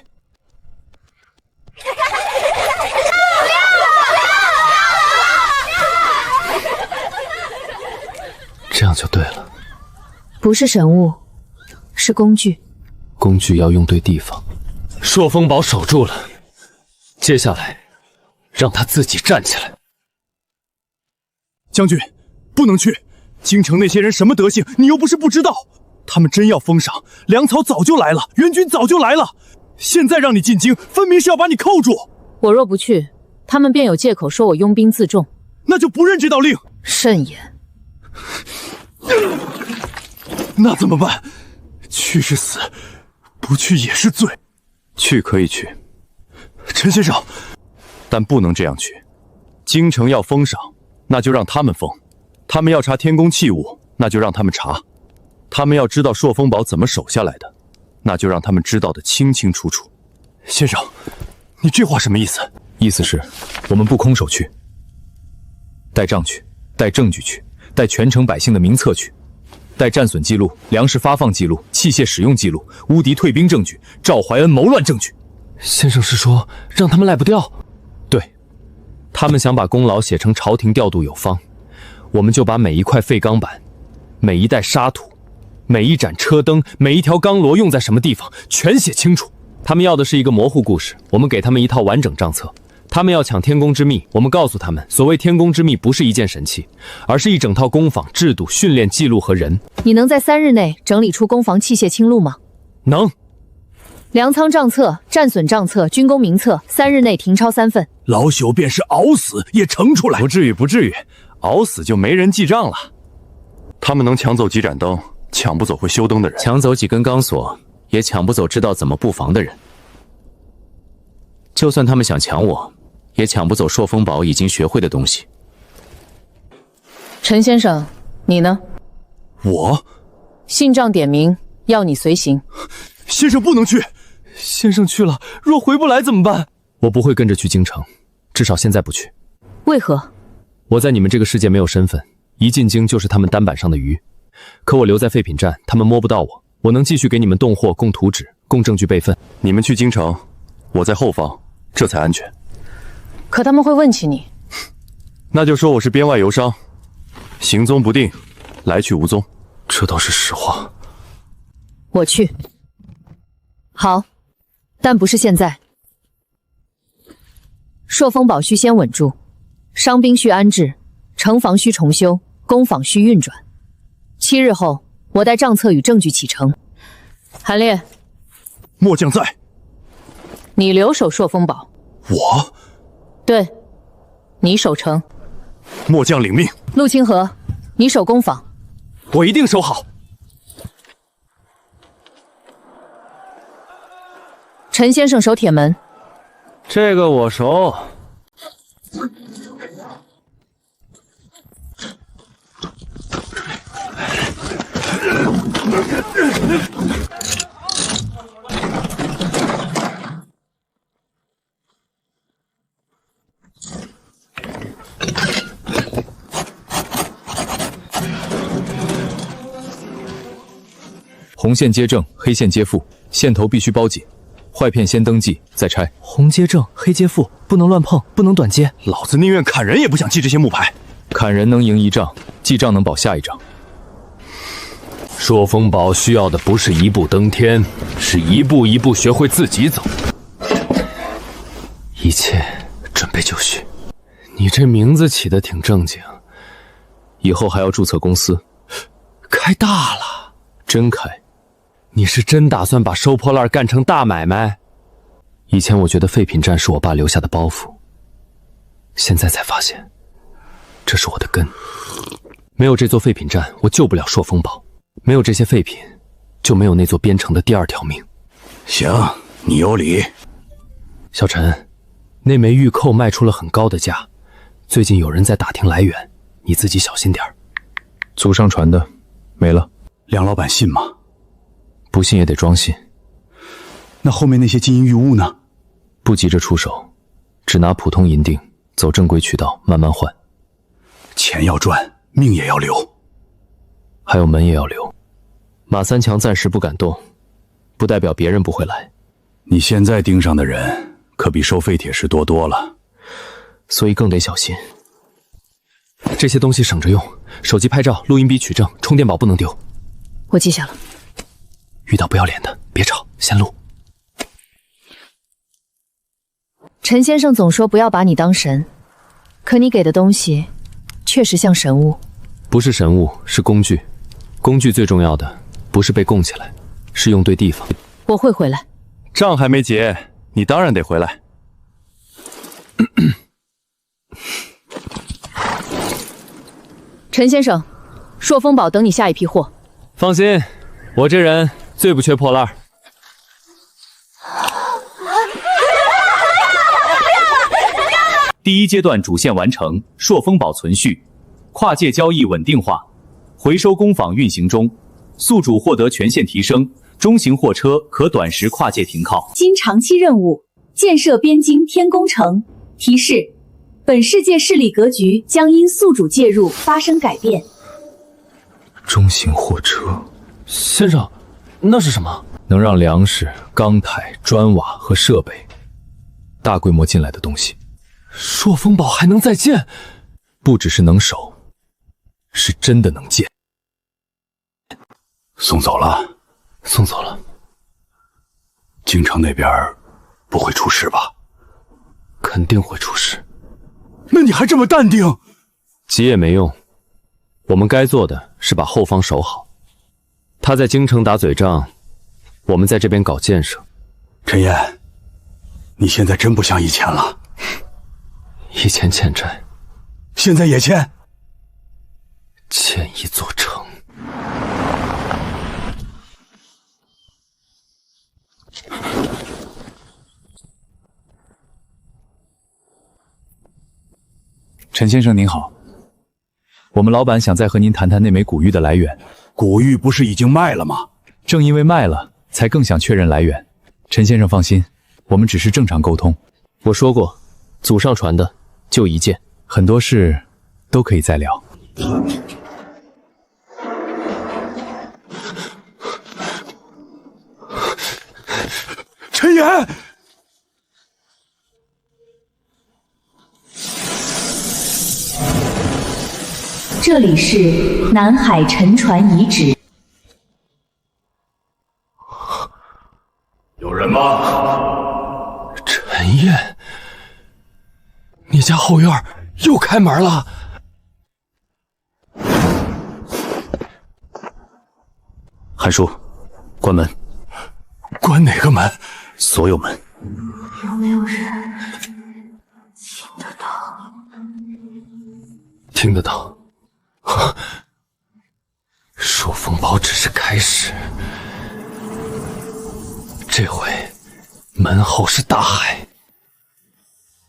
这样就对了。不是神物，是工具。工具要用对地方。朔风堡守住了，接下来让他自己站起来。将军，不能去！京城那些人什么德行，你又不是不知道。他们真要封赏，粮草早就来了，援军早就来了。现在让你进京，分明是要把你扣住。我若不去，他们便有借口说我拥兵自重，那就不认这道令。慎言。那怎么办？去是死，不去也是罪。去可以去，陈先生，但不能这样去。京城要封赏，那就让他们封；他们要查天宫器物，那就让他们查；他们要知道朔风堡怎么守下来的，那就让他们知道的清清楚楚。先生，你这话什么意思？意思是，我们不空手去，带账去，带证据去，带全城百姓的名册去，带战损记录、粮食发放记录、器械使用记录、乌敌退兵证据、赵怀恩谋乱证据。先生是说让他们赖不掉？对，他们想把功劳写成朝廷调度有方，我们就把每一块废钢板、每一袋沙土、每一盏车灯、每一条钢罗用在什么地方，全写清楚。他们要的是一个模糊故事，我们给他们一套完整账册。他们要抢天宫之秘，我们告诉他们，所谓天宫之秘不是一件神器，而是一整套工坊、制度、训练、记录和人。你能在3日内整理出攻防器械清录吗？能。粮仓账册、战损账册、军功名册，3日内停抄3份。老朽便是熬死也盛出来。不至于，不至于，熬死就没人记账了。他们能抢走几盏灯，抢不走会修灯的人，抢走几根钢索，也抢不走知道怎么布防的人。就算他们想抢我，也抢不走朔风堡已经学会的东西。陈先生，你呢？我信账点名，要你随行。先生不能去。先生去了，若回不来怎么办？我不会跟着去京城，至少现在不去。为何？我在你们这个世界没有身份，一进京就是他们单板上的鱼。可我留在废品站，他们摸不到我，我能继续给你们供货、供图纸、供证据备份。你们去京城，我在后方，这才安全。可他们会问起你，那就说我是边外游商，行踪不定，来去无踪。这倒是实话。我去。好，但不是现在。朔风堡需先稳住，伤兵需安置，城防需重修，工坊需运转。7日后，我带账册与证据启程。韩烈，末将在。你留守朔风堡。我？对，你守城。末将领命。陆清河，你守工坊。我一定守好。陈先生守铁门。这个我熟。红线接正，黑线接负，线头必须包紧，坏片先登记再拆。红接正，黑接负，不能乱碰，不能短接。老子宁愿砍人也不想记这些木牌。砍人能赢一仗，记账能保下一仗。朔风堡需要的不是一步登天，是一步一步学会自己走。一切准备就绪。你这名字起得挺正经，以后还要注册公司，开大了。真开？你是真打算把收破烂干成大买卖？以前我觉得废品站是我爸留下的包袱，现在才发现，这是我的根。没有这座废品站，我救不了朔风堡。没有这些废品，就没有那座边城的第二条命。行，你有理。小陈，那枚玉扣卖出了很高的价，最近有人在打听来源，你自己小心点儿。祖上传的，没了。梁老板信吗？不信也得装信。那后面那些金银玉物呢？不急着出手，只拿普通银锭，走正规渠道，慢慢换。钱要赚，命也要留。还有门也要留。马三强暂时不敢动，不代表别人不会来。你现在盯上的人可比收废铁时多多了，所以更得小心。这些东西省着用，手机拍照，录音笔取证，充电宝不能丢。我记下了。遇到不要脸的别吵，先录。陈先生总说不要把你当神，可你给的东西确实像神物。不是神物，是工具。工具最重要的不是被供起来，是用对地方。我会回来。账还没结，你当然得回来。陈先生，朔风堡等你下一批货。放心，我这人最不缺破烂。第一阶段主线完成，朔风堡存续，跨界交易稳定化，回收工坊运行中，宿主获得权限提升，中型货车可短时跨界停靠。经长期任务，建设边境天宫城。提示：本世界势力格局将因宿主介入发生改变。中型货车，先生，那是什么？能让粮食、钢材、砖瓦和设备大规模进来的东西。朔风堡还能再建？不只是能守，是真的能建。送走了，送走了。京城那边不会出事吧？肯定会出事。那你还这么淡定？急也没用，我们该做的是把后方守好。他在京城打嘴仗，我们在这边搞建设。陈岩，你现在真不像以前了。以前欠债，现在也欠。欠一座城。陈先生您好，我们老板想再和您谈谈那枚古玉的来源。古玉不是已经卖了吗？正因为卖了，才更想确认来源。陈先生放心，我们只是正常沟通。我说过，祖上传的就一件，很多事都可以再聊。陈岩，这里是南海沉船遗址。有人吗？陈燕，你家后院又开门了。韩叔，关门。关哪个门？所有门。有没有人听得到？听得到。朔风堡只是开始，这回门后是大海。